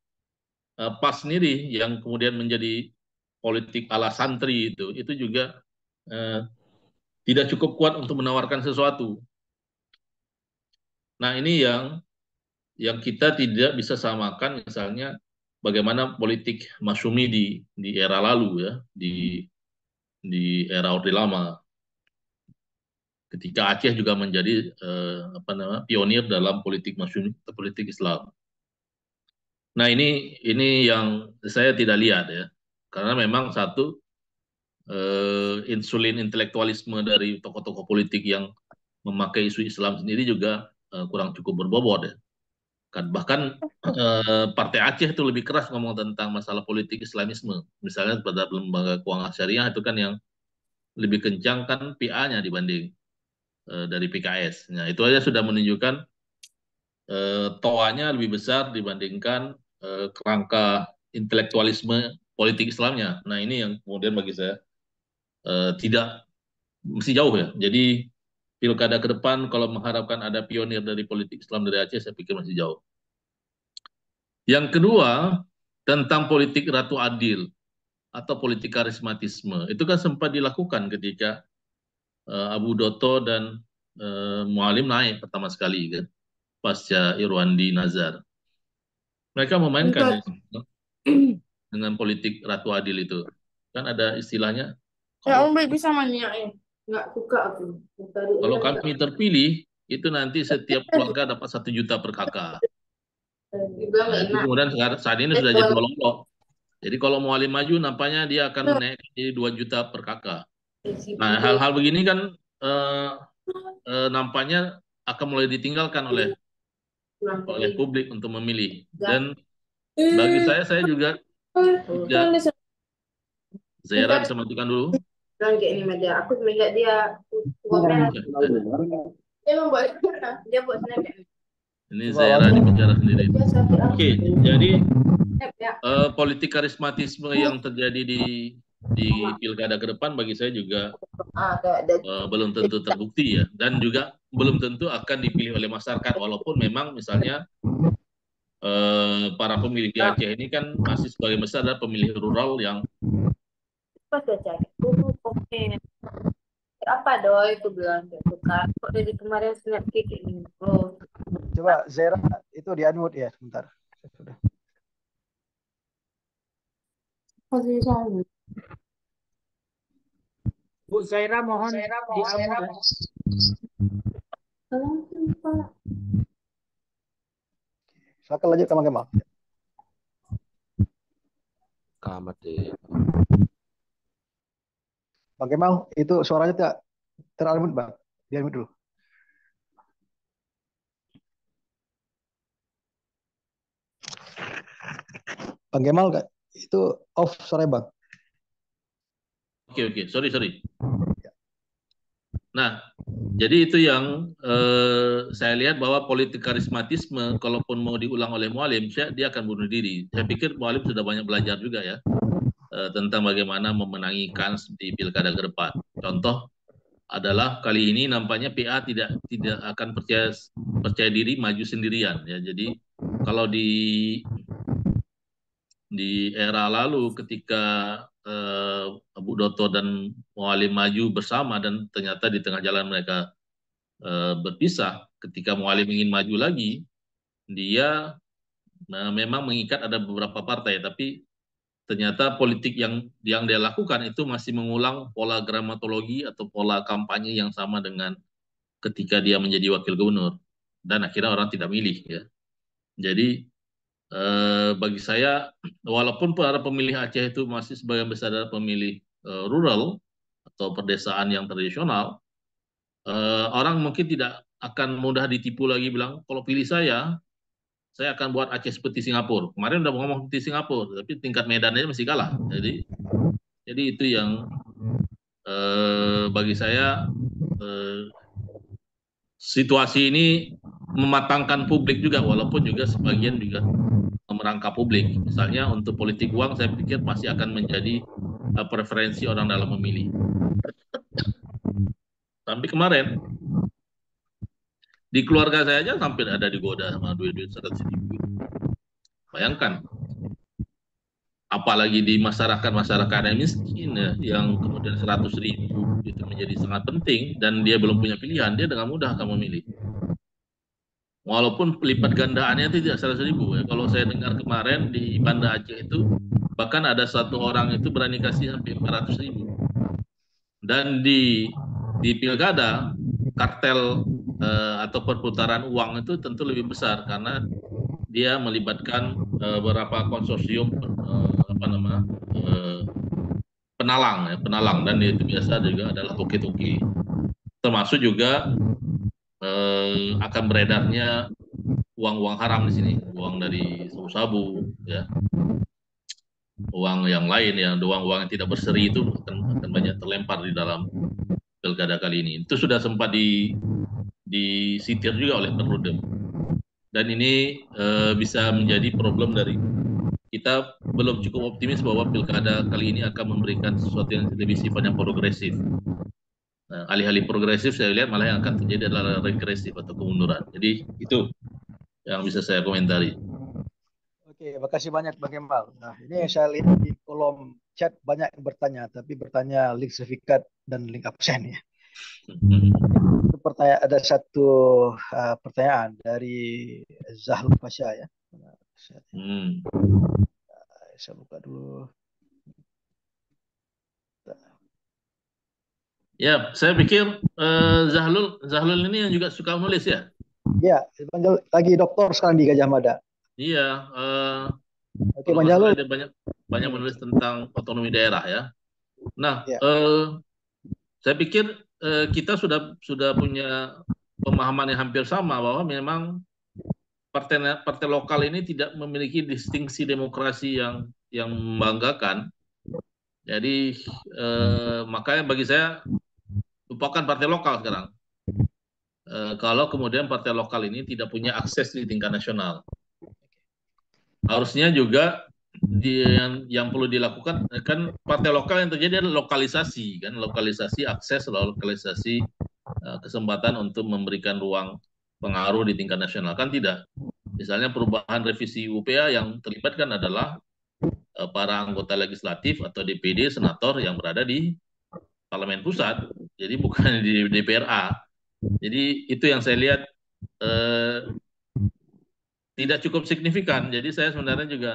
PAS sendiri yang kemudian menjadi politik ala santri itu juga tidak cukup kuat untuk menawarkan sesuatu. Nah, ini yang kita tidak bisa samakan misalnya bagaimana politik Masyumi di era lalu ya, di era Orde Lama. Ketika Aceh juga menjadi pionir dalam politik Masyumi, politik Islam. Nah, ini yang saya tidak lihat ya. Karena memang satu insulin intelektualisme dari tokoh-tokoh politik yang memakai isu Islam sendiri juga kurang cukup berbobot ya. Bahkan Partai Aceh itu lebih keras ngomong tentang masalah politik Islamisme. Misalnya pada lembaga keuangan syariah itu kan yang lebih kencang kan PA-nya dibanding dari PKS. Nah, itu aja sudah menunjukkan toanya lebih besar dibandingkan kerangka intelektualisme politik Islamnya. Nah, ini yang kemudian bagi saya tidak mesti jauh ya. Jadi pilkada ke depan kalau mengharapkan ada pionir dari politik Islam dari Aceh, saya pikir masih jauh. Yang kedua, tentang politik Ratu Adil atau politik karismatisme. Itu kan sempat dilakukan ketika Abu Doto dan Mualim naik pertama sekali kan, pasca Irwandi Nazar. Mereka memainkan dengan politik Ratu Adil itu. Kan ada istilahnya. Ya, Om bisa ya. Nggak suka aku. Kalau kami terpilih, itu nanti setiap keluarga dapat 1 juta per kakak. Nah, itu kemudian saat ini sudah jadi olok-olok. Jadi kalau Mualim maju, nampaknya dia akan naik jadi 2 juta per kakak. Nah, hal-hal begini kan nampaknya akan mulai ditinggalkan oleh publik untuk memilih. Dan bagi saya juga Zaira bisa matikan dulu. Kayak ini media, aku melihat dia dia buat snap. Ini Zaira dipenjara sendiri. Oke, jadi politik karismatisme yang terjadi di pilkada ke depan bagi saya juga belum tentu terbukti ya, dan juga belum tentu akan dipilih oleh masyarakat, walaupun memang misalnya para pemilih di Aceh ini kan masih sebagian besar adalah pemilih rural yang apa doi itu bilang gitu kan, kok dari kemarin snap kayak gini. Oh, Coba Zaira itu di-unmute ya sebentar. Sudah. Bu Zaira mohon di-unmute. Silakan lanjut Kang Kemal. Kamat deh. Bang Kemal, itu suaranya tidak ter-unmute, Bang. Di-unmute dulu. Bang Kemal, itu off suaranya, Bang. Oke, sorry. Nah, jadi itu yang saya lihat bahwa politik karismatisme, kalaupun mau diulang oleh Mualim, dia akan bunuh diri. Saya pikir Mualim sudah banyak belajar juga ya tentang bagaimana memenangi kans di pilkada ke depan. Contoh, adalah kali ini nampaknya PA tidak akan percaya diri maju sendirian ya. Jadi kalau di era lalu ketika Abu Doto dan Mualim maju bersama dan ternyata di tengah jalan mereka berpisah, ketika Mualim ingin maju lagi, dia memang mengikat ada beberapa partai, tapi ternyata politik yang dia lakukan itu masih mengulang pola gramatologi atau pola kampanye yang sama dengan ketika dia menjadi wakil gubernur, dan akhirnya orang tidak milih ya. Jadi bagi saya, walaupun para pemilih Aceh itu masih sebagian besar adalah pemilih rural atau pedesaan yang tradisional, orang mungkin tidak akan mudah ditipu lagi bilang, kalau pilih saya akan buat Aceh seperti Singapura. Kemarin udah ngomong seperti Singapura, tapi tingkat medannya masih kalah. Jadi itu yang bagi saya situasi ini mematangkan publik juga, walaupun juga sebagian juga merangkap publik. Misalnya untuk politik uang, saya pikir masih akan menjadi preferensi orang dalam memilih. Tapi kemarin di keluarga saya aja sampai ada digoda sama duit-duit 100.000. Bayangkan, apalagi di masyarakat yang miskin ya, yang kemudian 100.000 itu menjadi sangat penting dan dia belum punya pilihan, dia dengan mudah akan memilih. Walaupun lipat gandaannya itu tidak 100.000 ya. Kalau saya dengar kemarin di Banda Aceh itu bahkan ada satu orang itu berani kasih sampai 400.000. Dan di pilkada kartel atau perputaran uang itu tentu lebih besar karena dia melibatkan beberapa konsorsium penalang dan itu biasa juga adalah toke-toke. Termasuk juga akan beredarnya uang-uang haram di sini, uang dari sabu-sabu, ya, uang yang lain, yang uang-uang yang tidak berseri itu akan banyak terlempar di dalam pilkada kali ini. Itu sudah sempat disitir juga oleh Perludem. Dan ini bisa menjadi problem dari kita belum cukup optimis bahwa pilkada kali ini akan memberikan sesuatu yang lebih sifatnya progresif. Nah, alih-alih progresif saya lihat malah yang akan terjadi adalah regresif atau kemunduran. Jadi itu yang bisa saya komentari. Oke, makasih banyak Bang Kemal. Nah, ini saya lihat di kolom chat banyak yang bertanya, tapi bertanya link sertifikat dan link absen ya. Itu pertanyaan, ada satu pertanyaan dari Zahlul Pasha ya. Saya buka dulu. Ya, saya pikir Zahlul ini yang juga suka nulis ya. Ya, lagi doktor sekarang di Gajah Mada. Iya. Oke, Bang Zahlul. Dia banyak menulis tentang otonomi daerah ya. Nah, ya. Saya pikir kita sudah punya pemahaman yang hampir sama bahwa memang partai lokal ini tidak memiliki distingsi demokrasi yang membanggakan. Jadi makanya bagi saya lupakan partai lokal sekarang. Kalau kemudian partai lokal ini tidak punya akses di tingkat nasional, harusnya juga yang perlu dilakukan kan partai lokal yang terjadi adalah lokalisasi akses, lokalisasi kesempatan untuk memberikan ruang pengaruh di tingkat nasional, kan tidak. Misalnya perubahan revisi UPA yang terlibat kan adalah para anggota legislatif atau DPD senator yang berada di parlemen pusat, jadi bukan di DPRA. Jadi itu yang saya lihat tidak cukup signifikan. Jadi saya sebenarnya juga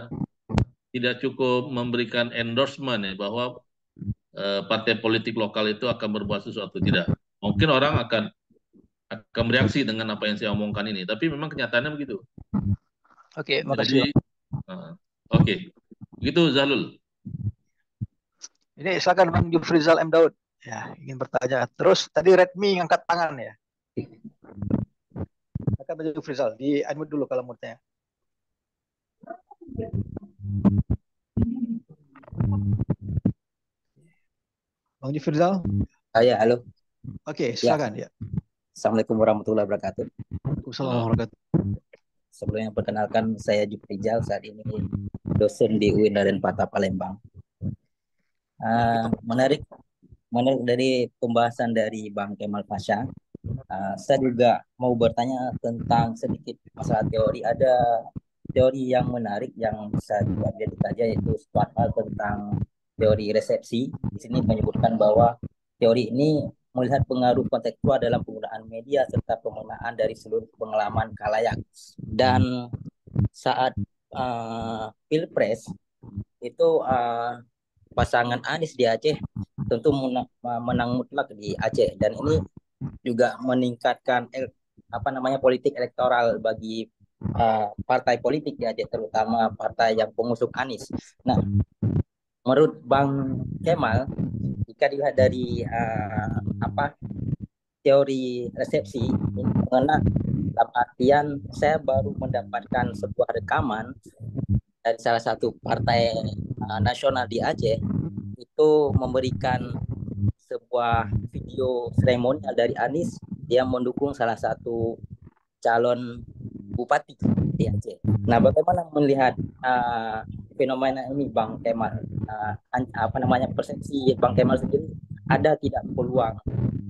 tidak cukup memberikan endorsement ya, bahwa partai politik lokal itu akan berbuat sesuatu. Tidak. Mungkin orang akan bereaksi dengan apa yang saya omongkan ini, tapi memang kenyataannya begitu. Oke, makasih. Oke. Begitu Zahlul. Ini silakan Bang Jufrizal M. Daud. Ya, ingin bertanya. Terus tadi Redmi ngangkat tangan ya. Silakan Bang Jufrizal, di unmute dulu kalau mau tanya. Bang Jufrizal? Ya, halo. Oke, silakan ya. Assalamualaikum warahmatullahi wabarakatuh. Waalaikumsalam warahmatullahi wabarakatuh. Sebelumnya perkenalkan, saya Jufrizal, saat ini dosen di UIN Raden Patah Palembang. menurut dari pembahasan dari Bang Kemal Pasha, saya juga mau bertanya tentang sedikit masalah teori. Ada teori yang menarik yang bisa juga dia dikaji, yaitu suatu hal tentang teori resepsi. Di sini menyebutkan bahwa teori ini melihat pengaruh kontekstual dalam penggunaan media serta pemenaan dari seluruh pengalaman khalayak. Dan saat Pilpres itu pasangan Anies di Aceh tentu menang mutlak di Aceh, dan ini juga meningkatkan politik elektoral bagi partai politik di Aceh, terutama partai yang pengusung Anies. Nah, menurut Bang Kemal, jika dilihat dari teori resepsi ini mengena, dalam artian saya baru mendapatkan sebuah rekaman dari salah satu partai nasional di Aceh itu memberikan sebuah video seremonial dari Anies, dia mendukung salah satu calon bupati di Aceh. Nah, bagaimana melihat fenomena ini, Bang Kemal? Persepsi Bang Kemal sendiri, ada tidak peluang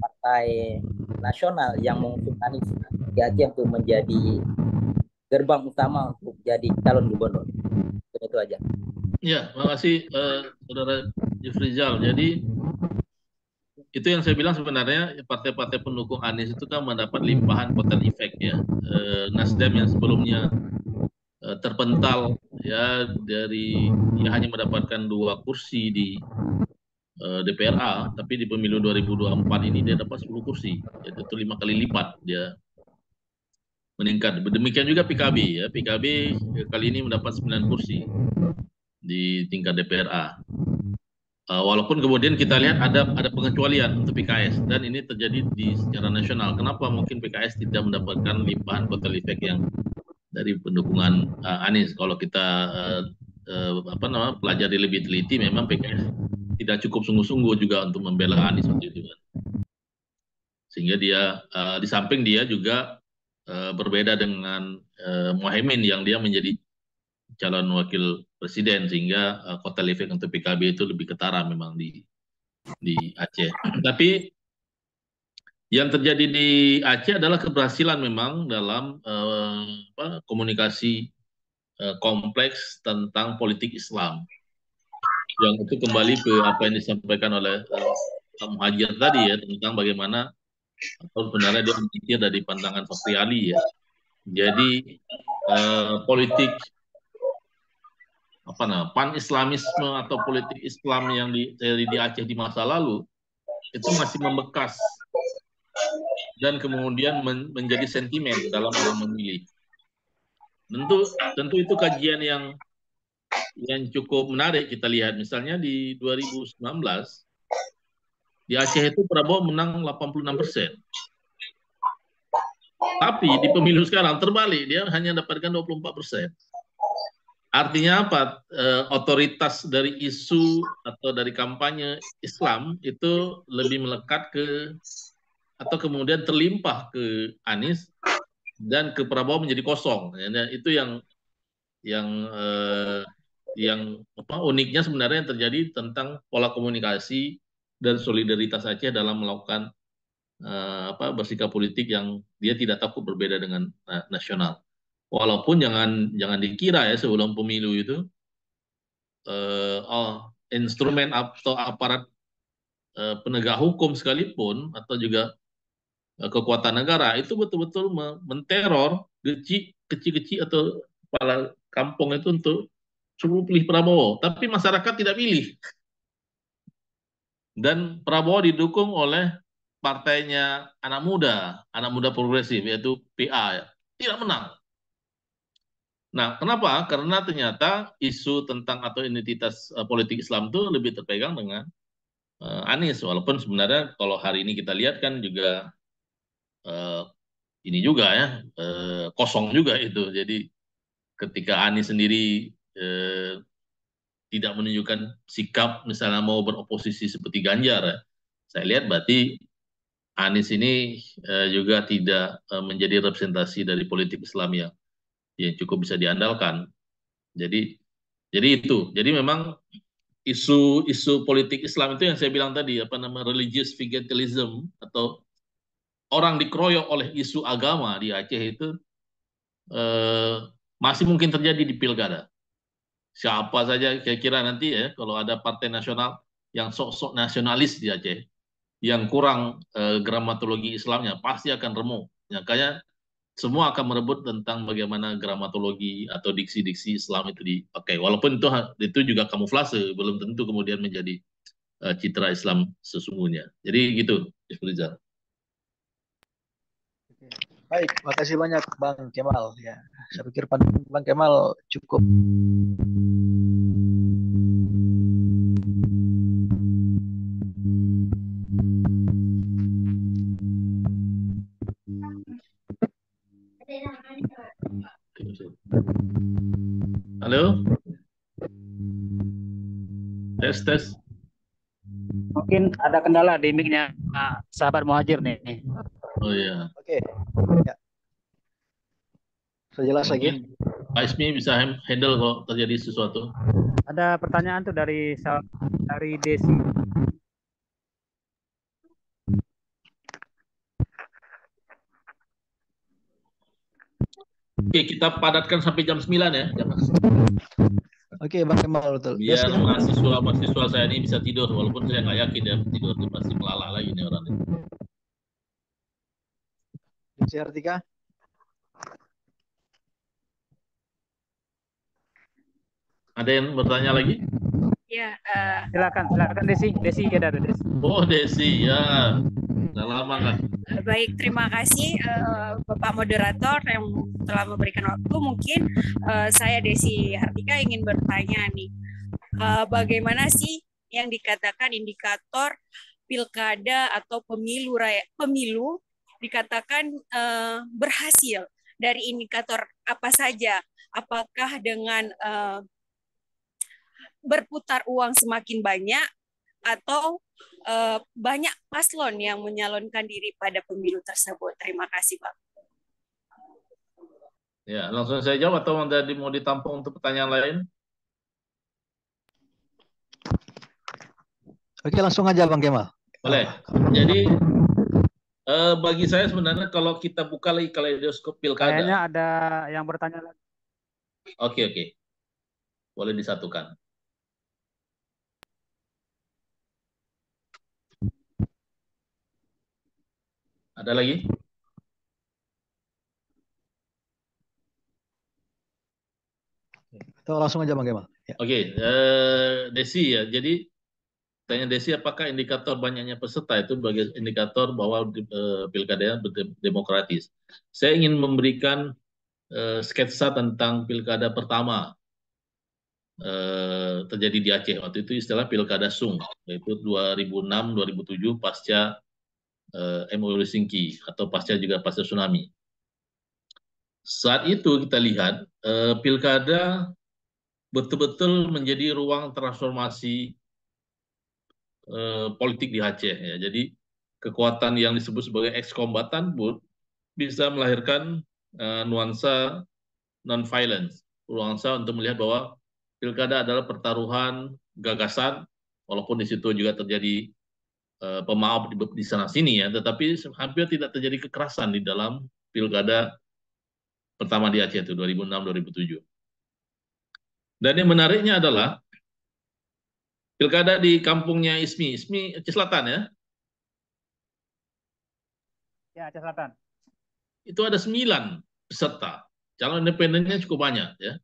partai nasional yang mengusung Anies di Aceh untuk menjadi gerbang utama untuk jadi calon gubernur? Itu aja. Ya, makasih Saudara Jufrizal. Jadi itu yang saya bilang, sebenarnya partai-partai pendukung Anies itu kan mendapat limpahan kotel efek ya. Nasdem yang sebelumnya terpental ya, dari dia hanya mendapatkan 2 kursi di DPRA, tapi di pemilu 2024 ini dia dapat 10 kursi, yaitu 5 kali lipat dia meningkat. Demikian juga PKB ya, PKB kali ini mendapat 9 kursi di tingkat DPRA. Walaupun kemudian kita lihat ada pengecualian untuk PKS, dan ini terjadi di secara nasional. Kenapa mungkin PKS tidak mendapatkan limpahan kotel efek yang dari pendukungan Anies? Kalau kita pelajari lebih teliti, memang PKS tidak cukup sungguh-sungguh juga untuk membela Anies waktu itu kan. Sehingga dia di samping dia juga berbeda dengan Muhaimin yang dia menjadi calon wakil presiden, sehingga kotel efek untuk PKB itu lebih ketara memang di Aceh. Tapi yang terjadi di Aceh adalah keberhasilan memang dalam komunikasi kompleks tentang politik Islam, yang itu kembali ke apa yang disampaikan oleh Muhajir tadi ya, tentang bagaimana atau sebenarnya dia berpikir dari pandangan Fakri Ali ya. Jadi politik pan-islamisme atau politik Islam yang di Aceh di masa lalu itu masih membekas dan kemudian menjadi sentimen dalam orang memilih. Tentu itu kajian yang cukup menarik kita lihat. Misalnya di 2019 di Aceh itu Prabowo menang 86%. Tapi di pemilu sekarang terbalik, dia hanya dapatkan 24%. Artinya apa? Otoritas dari isu atau dari kampanye Islam itu lebih melekat ke, atau kemudian terlimpah ke Anies, dan ke Prabowo menjadi kosong. Itu yang uniknya sebenarnya yang terjadi tentang pola komunikasi dan solidaritas Aceh dalam melakukan bersikap politik yang dia tidak takut berbeda dengan nasional. Walaupun jangan dikira ya, sebelum pemilu itu instrumen atau aparat penegak hukum sekalipun atau juga kekuatan negara itu betul-betul menteror kecil-kecil atau kepala kampung itu untuk suruh pilih Prabowo, tapi masyarakat tidak pilih. Dan Prabowo didukung oleh partainya anak muda progresif, yaitu PA, ya. Tidak menang. Nah, kenapa? Karena ternyata isu tentang atau identitas politik Islam itu lebih terpegang dengan Anies. Walaupun sebenarnya kalau hari ini kita lihat kan juga ini juga ya, kosong juga itu. Jadi ketika Anies sendiri tidak menunjukkan sikap misalnya mau beroposisi seperti Ganjar, ya, saya lihat berarti Anies ini juga tidak menjadi representasi dari politik Islam yang cukup bisa diandalkan. Jadi itu. Jadi memang isu politik Islam itu yang saya bilang tadi, apa nama religious vigilantism atau orang dikeroyok oleh isu agama di Aceh itu eh, masih mungkin terjadi di pilkada. Siapa saja kira-kira nanti ya kalau ada partai nasional yang sok-sok nasionalis di Aceh yang kurang gramatologi Islamnya pasti akan remuk. Makanya semua akan merebut tentang bagaimana gramatologi atau diksi-diksi Islam itu dipakai. Walaupun itu juga kamuflase, belum tentu kemudian menjadi citra Islam sesungguhnya. Jadi gitu, Rizal. Baik, makasih banyak Bang Kemal. Ya, saya pikir pandangan Bang Kemal cukup. Halo? Tes. Mungkin ada kendala di mic-nya sahabat Muhajir nih. Oh iya. Oke. Ya. Sudah jelas lagi. Pak Ismi bisa handle kalau terjadi sesuatu. Ada pertanyaan tuh dari Desi. Oke, kita padatkan sampai jam 9 ya. Oke, Bang Kemal betul. Biar mahasiswa saya ini bisa tidur, walaupun saya nggak yakin dia tidur, itu pasti melalak lagi nih orang ini. Desi Hartika. Ada yang bertanya lagi? Ya, Silakan Desi ada Desi. Oh Desi ya, udah lama nggak? baik, terima kasih Bapak Moderator yang telah memberikan waktu. Mungkin saya Desi Hartika ingin bertanya nih, bagaimana sih yang dikatakan indikator pilkada atau pemilu dikatakan berhasil? Dari indikator apa saja? Apakah dengan berputar uang semakin banyak atau banyak paslon yang menyalonkan diri pada pemilu tersebut? Terima kasih, Pak. Ya, langsung saya jawab atau mau ditampung untuk pertanyaan lain? Oke, langsung aja Bang Kemal. Boleh. Jadi bagi saya sebenarnya kalau kita buka lagi kaleidoskop pilkada. Kayaknya ada yang bertanya lagi. Oke. Boleh disatukan. Ada lagi? Atau langsung aja Bang Kemal. Ya. Oke, Desi ya. Jadi tanya Desi, apakah indikator banyaknya peserta itu sebagai indikator bahwa pilkada demokratis? Saya ingin memberikan sketsa tentang pilkada pertama terjadi di Aceh. Waktu itu istilah pilkada Sung, yaitu 2006-2007 pasca MOU Helsinki atau pasca tsunami. Saat itu kita lihat pilkada betul-betul menjadi ruang transformasi politik di Aceh ya. Jadi kekuatan yang disebut sebagai ex-kombatan bisa melahirkan nuansa non-violence, nuansa untuk melihat bahwa pilkada adalah pertaruhan gagasan, walaupun di situ juga terjadi pemaaf di sana sini ya, tetapi hampir tidak terjadi kekerasan di dalam pilkada pertama di Aceh itu 2006-2007. Dan yang menariknya adalah pilkada di kampungnya Ismi Aceh Selatan ya. Ya, Aceh Selatan. Itu ada 9 peserta. Calon independennya cukup banyak ya.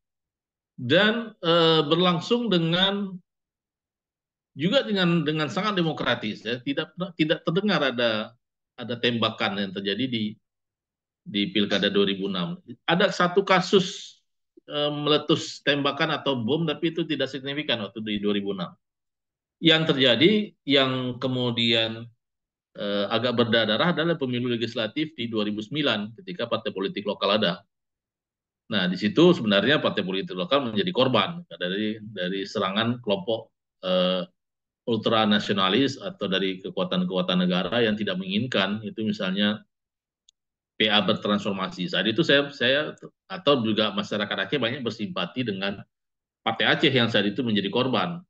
Dan berlangsung juga dengan sangat demokratis ya. Tidak terdengar ada tembakan yang terjadi di pilkada 2006. Ada satu kasus meletus tembakan atau bom, tapi itu tidak signifikan waktu di 2006. Yang terjadi, yang kemudian agak berdarah adalah pemilu legislatif di 2009 ketika partai politik lokal ada. Nah, di situ sebenarnya partai politik lokal menjadi korban dari serangan kelompok ultranasionalis atau dari kekuatan-kekuatan negara yang tidak menginginkan itu misalnya PA bertransformasi. Saat itu saya atau juga masyarakat Aceh banyak bersimpati dengan Partai Aceh yang saat itu menjadi korban.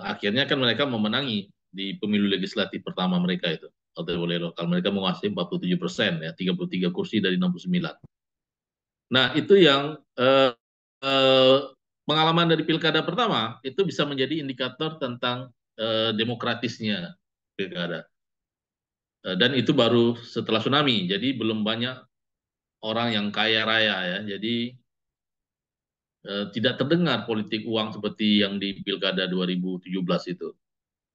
akhirnya kan mereka memenangi di pemilu legislatif pertama mereka itu, atau boleh lokal mereka menguasai 47%, ya 33 kursi dari 69. Nah itu yang pengalaman dari pilkada pertama itu bisa menjadi indikator tentang demokratisnya pilkada. Dan itu baru setelah tsunami, jadi belum banyak orang yang kaya raya ya. Jadi tidak terdengar politik uang seperti yang di pilkada 2017 itu.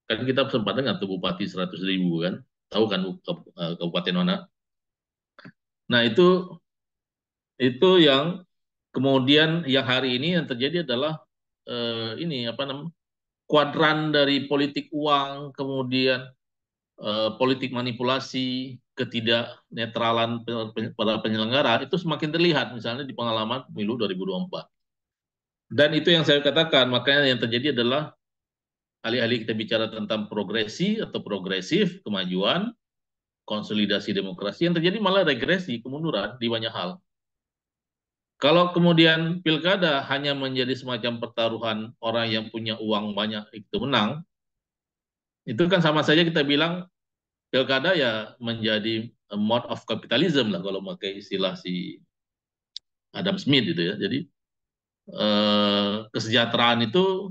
Kan kita sempat dengar tuh bupati 100.000 kan, tahu kan kabupaten mana? Nah itu yang kemudian yang hari ini yang terjadi adalah ini apa namanya, kuadran dari politik uang, kemudian politik manipulasi, ketidaknetralan para penyelenggara itu semakin terlihat misalnya di pengalaman pemilu 2024. Dan itu yang saya katakan, makanya yang terjadi adalah alih-alih kita bicara tentang progresi atau progresif, kemajuan, konsolidasi demokrasi, yang terjadi malah regresi, kemunduran di banyak hal. Kalau kemudian pilkada hanya menjadi semacam pertaruhan orang yang punya uang banyak itu menang, itu kan sama saja kita bilang pilkada ya menjadi a mode of capitalism lah kalau pakai istilah si Adam Smith itu ya. Jadi kesejahteraan itu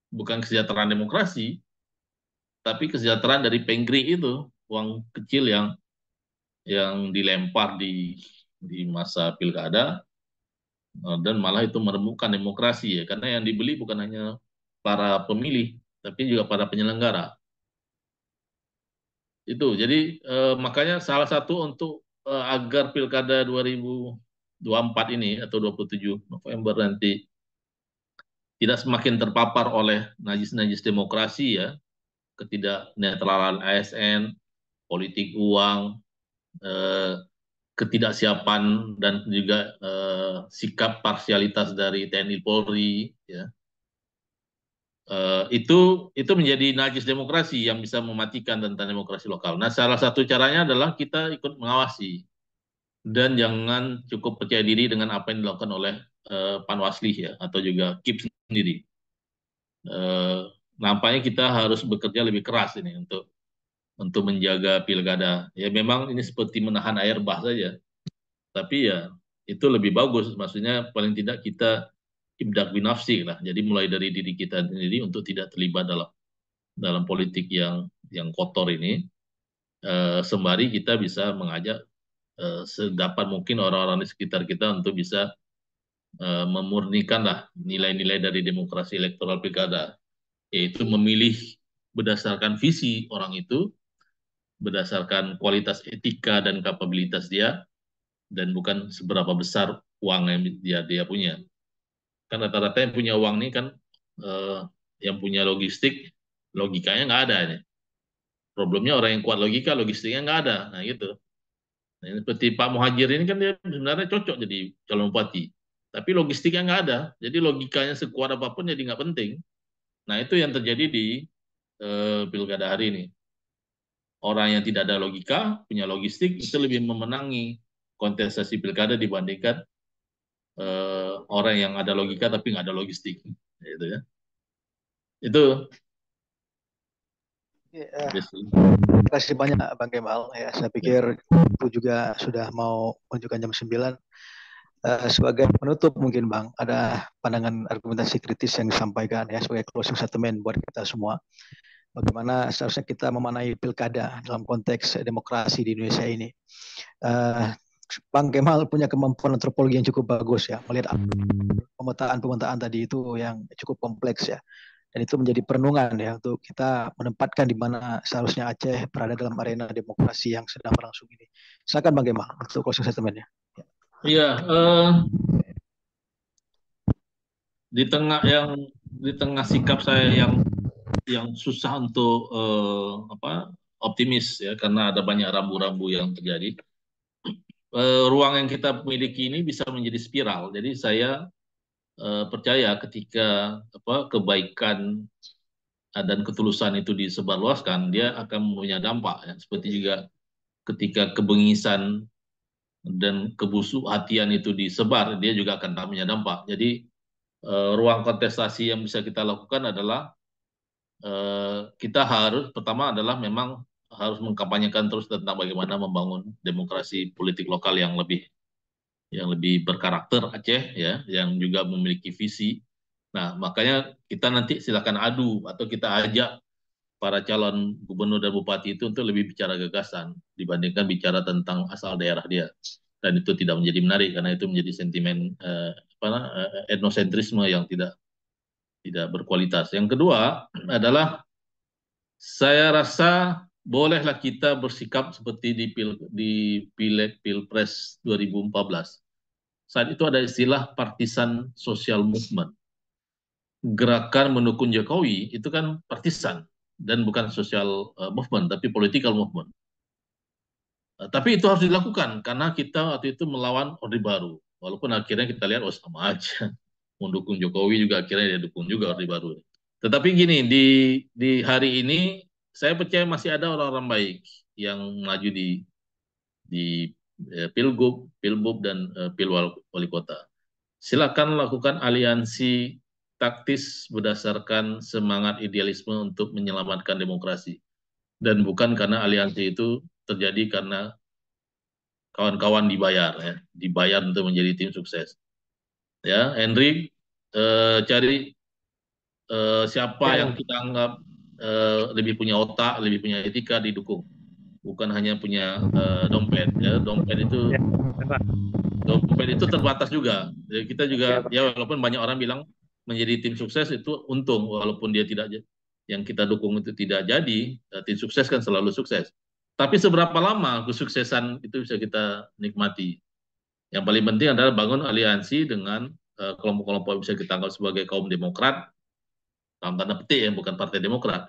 bukan kesejahteraan demokrasi, tapi kesejahteraan dari penggerik itu, uang kecil yang dilempar di masa pilkada, dan malah itu meremukkan demokrasi ya, karena yang dibeli bukan hanya para pemilih, tapi juga para penyelenggara. Itu jadi makanya salah satu untuk agar pilkada 2024 ini atau 27 November nanti tidak semakin terpapar oleh najis-najis demokrasi ya, ketidaknetralan ASN, politik uang, ketidaksiapan dan juga sikap parsialitas dari TNI Polri ya. Itu menjadi najis demokrasi yang bisa mematikan tentang demokrasi lokal. Nah, salah satu caranya adalah kita ikut mengawasi dan jangan cukup percaya diri dengan apa yang dilakukan oleh Panwasli ya atau juga KIP sendiri. Nampaknya kita harus bekerja lebih keras ini untuk menjaga pilkada. Ya memang ini seperti menahan air bah saja, tapi ya itu lebih bagus. Maksudnya paling tidak kita ibdak binafsi lah. Jadi mulai dari diri kita sendiri untuk tidak terlibat dalam politik yang kotor ini. Sembari kita bisa mengajak sedapat mungkin orang-orang di sekitar kita untuk bisa memurnikan lah nilai-nilai dari demokrasi elektoral pilkada, yaitu memilih berdasarkan visi orang itu, berdasarkan kualitas etika dan kapabilitas dia, dan bukan seberapa besar uang yang dia punya. Kan rata-rata yang punya uang ini kan yang punya logistik, logikanya nggak ada ini. Problemnya orang yang kuat logika, logistiknya nggak ada. Nah gitu. Nah, seperti Pak Muhajir ini kan dia sebenarnya cocok jadi calon bupati. Tapi logistiknya nggak ada. Jadi logikanya sekuat apapun jadi nggak penting. Nah itu yang terjadi di pilkada hari ini. Orang yang tidak ada logika, punya logistik, itu lebih memenangi kontestasi pilkada dibandingkan orang yang ada logika tapi nggak ada logistik. Gitu ya. Itu. Terima kasih banyak Bang Kemal. Ya, saya pikir itu juga sudah mau menunjukkan jam 9. Sebagai penutup mungkin Bang, ada pandangan argumentasi kritis yang disampaikan ya sebagai closing statement buat kita semua. Bagaimana seharusnya kita memaknai pilkada dalam konteks demokrasi di Indonesia ini. Bang Kemal punya kemampuan antropologi yang cukup bagus ya, melihat pemetaan tadi itu yang cukup kompleks ya. Dan itu menjadi perenungan ya untuk kita menempatkan di mana seharusnya Aceh berada dalam arena demokrasi yang sedang berlangsung ini. Silakan Bang Kemal untuk closing statement-nya. Iya, di tengah sikap saya yang susah untuk optimis ya karena ada banyak rambu-rambu yang terjadi. Ruang yang kita miliki ini bisa menjadi spiral. Jadi saya percaya ketika kebaikan dan ketulusan itu disebarluaskan, dia akan punya dampak ya. Seperti juga ketika kebengisan dan kebusuk hatian itu disebar, dia juga akan punya dampak. Jadi ruang kontestasi yang bisa kita lakukan adalah kita harus pertama adalah memang harus mengkampanyekan terus tentang bagaimana membangun demokrasi politik lokal yang lebih berkarakter Aceh ya, yang juga memiliki visi. Nah, makanya kita nanti silakan adu atau kita ajak para calon gubernur dan bupati itu untuk lebih bicara gagasan dibandingkan bicara tentang asal daerah dia. Dan itu tidak menjadi menarik karena itu menjadi sentimen etnosentrisme yang tidak berkualitas. Yang kedua adalah saya rasa bolehlah kita bersikap seperti di Pileg Pilpres 2014. Saat itu ada istilah partisan social movement. Gerakan mendukung Jokowi itu kan partisan dan bukan social movement, tapi political movement. Tapi itu harus dilakukan karena kita waktu itu melawan Orde Baru. Walaupun akhirnya kita lihat sama aja. Mendukung Jokowi juga akhirnya dia dukung juga Orde Baru. Tetapi gini, di hari ini saya percaya masih ada orang-orang baik yang maju di Pilgub, Pilbub, dan Pilwali Kota. Silakan lakukan aliansi taktis berdasarkan semangat idealisme untuk menyelamatkan demokrasi. Dan bukan karena aliansi itu terjadi karena kawan-kawan dibayar untuk menjadi tim sukses. Ya, Henry, cari siapa yang kita anggap lebih punya otak, lebih punya etika, didukung. Bukan hanya punya dompet. Ya, dompet itu terbatas juga. Jadi kita juga, ya walaupun banyak orang bilang menjadi tim sukses itu untung, walaupun dia tidak, yang kita dukung itu tidak jadi, tim sukses kan selalu sukses. Tapi seberapa lama kesuksesan itu bisa kita nikmati? Yang paling penting adalah bangun aliansi dengan kelompok-kelompok yang bisa kita anggap sebagai kaum demokrat, dalam tanda petik ya, bukan partai demokrat.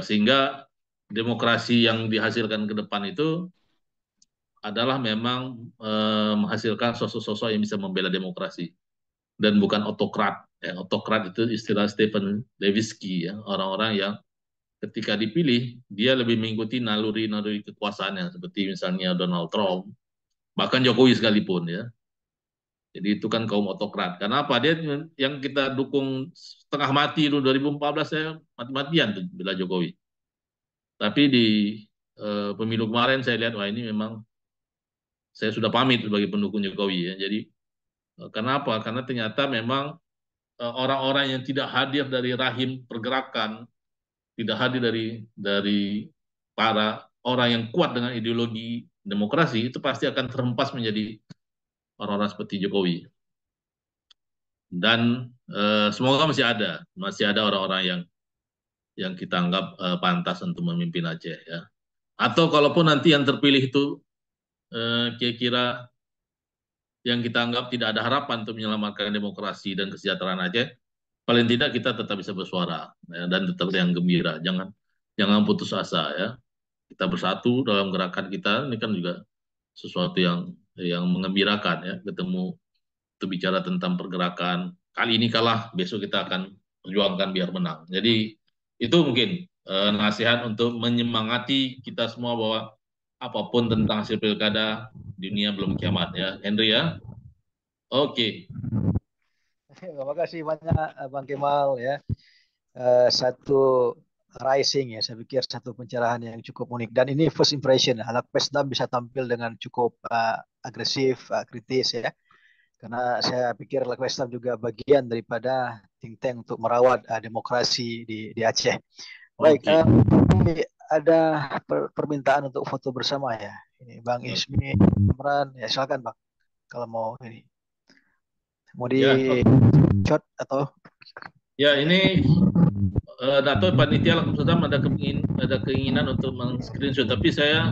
Sehingga demokrasi yang dihasilkan ke depan itu adalah memang menghasilkan sosok-sosok yang bisa membela demokrasi. Dan bukan otokrat. Ya, otokrat itu istilah Stephen Levitsky, ya, orang-orang yang ketika dipilih, dia lebih mengikuti naluri-naluri kekuasaannya, seperti misalnya Donald Trump, bahkan Jokowi sekalipun ya. Jadi itu kan kaum otokrat. Karena apa? Dia yang kita dukung setengah mati dulu 2014 saya mati-matian tuh bela Jokowi. Tapi di pemilu kemarin saya lihat wah ini memang saya sudah pamit sebagai pendukung Jokowi ya. Jadi kenapa? Karena ternyata memang orang-orang yang tidak hadir dari rahim pergerakan, tidak hadir dari para orang yang kuat dengan ideologi demokrasi, itu pasti akan terhempas menjadi orang-orang seperti Jokowi. Dan semoga masih ada orang-orang yang kita anggap pantas untuk memimpin Aceh ya. Atau kalaupun nanti yang terpilih itu kira-kira yang kita anggap tidak ada harapan untuk menyelamatkan demokrasi dan kesejahteraan Aceh, paling tidak kita tetap bisa bersuara ya, dan tetap yang gembira. Jangan putus asa ya. Kita bersatu dalam gerakan kita, ini kan juga sesuatu yang mengembirakan ya, ketemu untuk bicara tentang pergerakan. Kali ini kalah, besok kita akan perjuangkan biar menang. Jadi itu mungkin nasihat untuk menyemangati kita semua bahwa apapun tentang hasil pilkada, dunia belum kiamat ya, Henry ya. Oke. Terima kasih banyak Bang Kemal ya. Satu rising ya, saya pikir satu pencerahan yang cukup unik dan ini first impression. Lakpesdam bisa tampil dengan cukup agresif, kritis ya. Karena saya pikir Lakpesdam juga bagian daripada think tank untuk merawat demokrasi di Aceh. Baik, ada permintaan untuk foto bersama ya. Ini Bang Ismi, Imran, ya silakan Bang. Kalau mau ini, mau di shot atau? Ya ini Dato panitia Lakpesdam ada keinginan untuk men-screenshot, tapi saya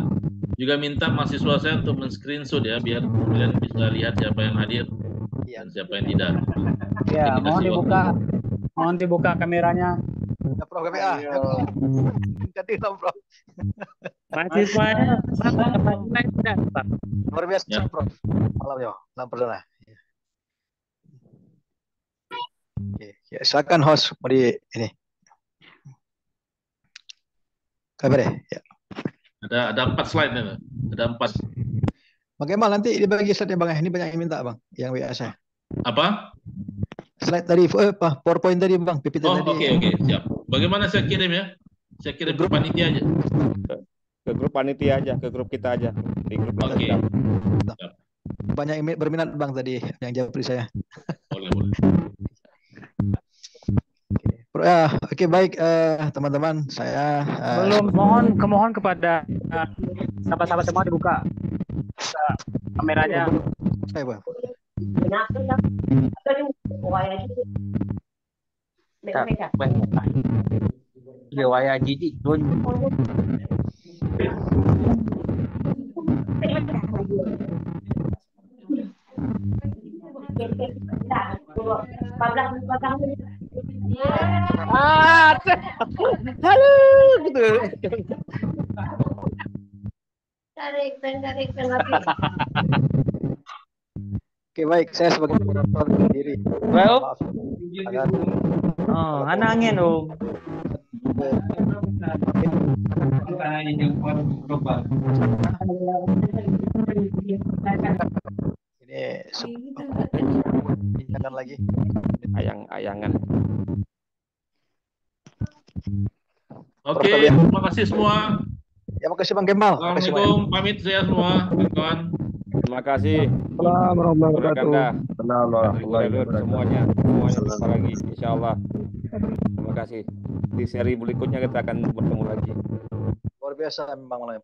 juga minta mahasiswa saya untuk men-screenshot ya, biar kalian bisa lihat siapa yang hadir dan siapa yang tidak. Ya, mohon dibuka kameranya. Prof KPA. Prof. Mahasiswanya luar biasa ya. Prof. Malam ya, malam perdana. Oke, ya, silakan host di ini. Kabar ya. Ada 4 slide nih, ada 4. Bang Kemal nanti dibagi slide-nya Bang. Ini banyak yang minta Bang, yang WA saya. Apa? Slide tadi, PowerPoint tadi Bang, PPT tadi. Oke, siap. Bagaimana saya kirim ya? Saya kirim ke panitia aja. Ke grup panitia aja, ke grup kita aja. Di grup Oke. WhatsApp. Banyak yang berminat Bang tadi yang japri saya. Boleh, boleh. Oke, baik teman-teman, saya Belum, mohon kepada sahabat-sahabat semua dibuka kameranya. saya Bang. Riwayat jijik tuh. Halo gitu. Tarik. Oke, baik, saya sebagai moderator sendiri. Well, Maaf, agar oh, anangin dong. ini bincangkan lagi. Ayang-ayangan. Oke, terima kasih semua. Ya, makasih Bang Kemal. Makasih banyak. Assalamualaikum, pamit saya semua, kawan. Terima kasih. Assalamualaikum warahmatullahi Gubernur semuanya jumpa lagi insyaallah. Terima kasih. Di seri berikutnya kita akan bertemu lagi. Luar biasa memang malam.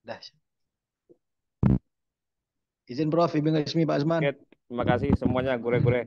Dah. Izin Prof, Ibu Ismi, Pak Azman. Oke, terima kasih semuanya gure-gure.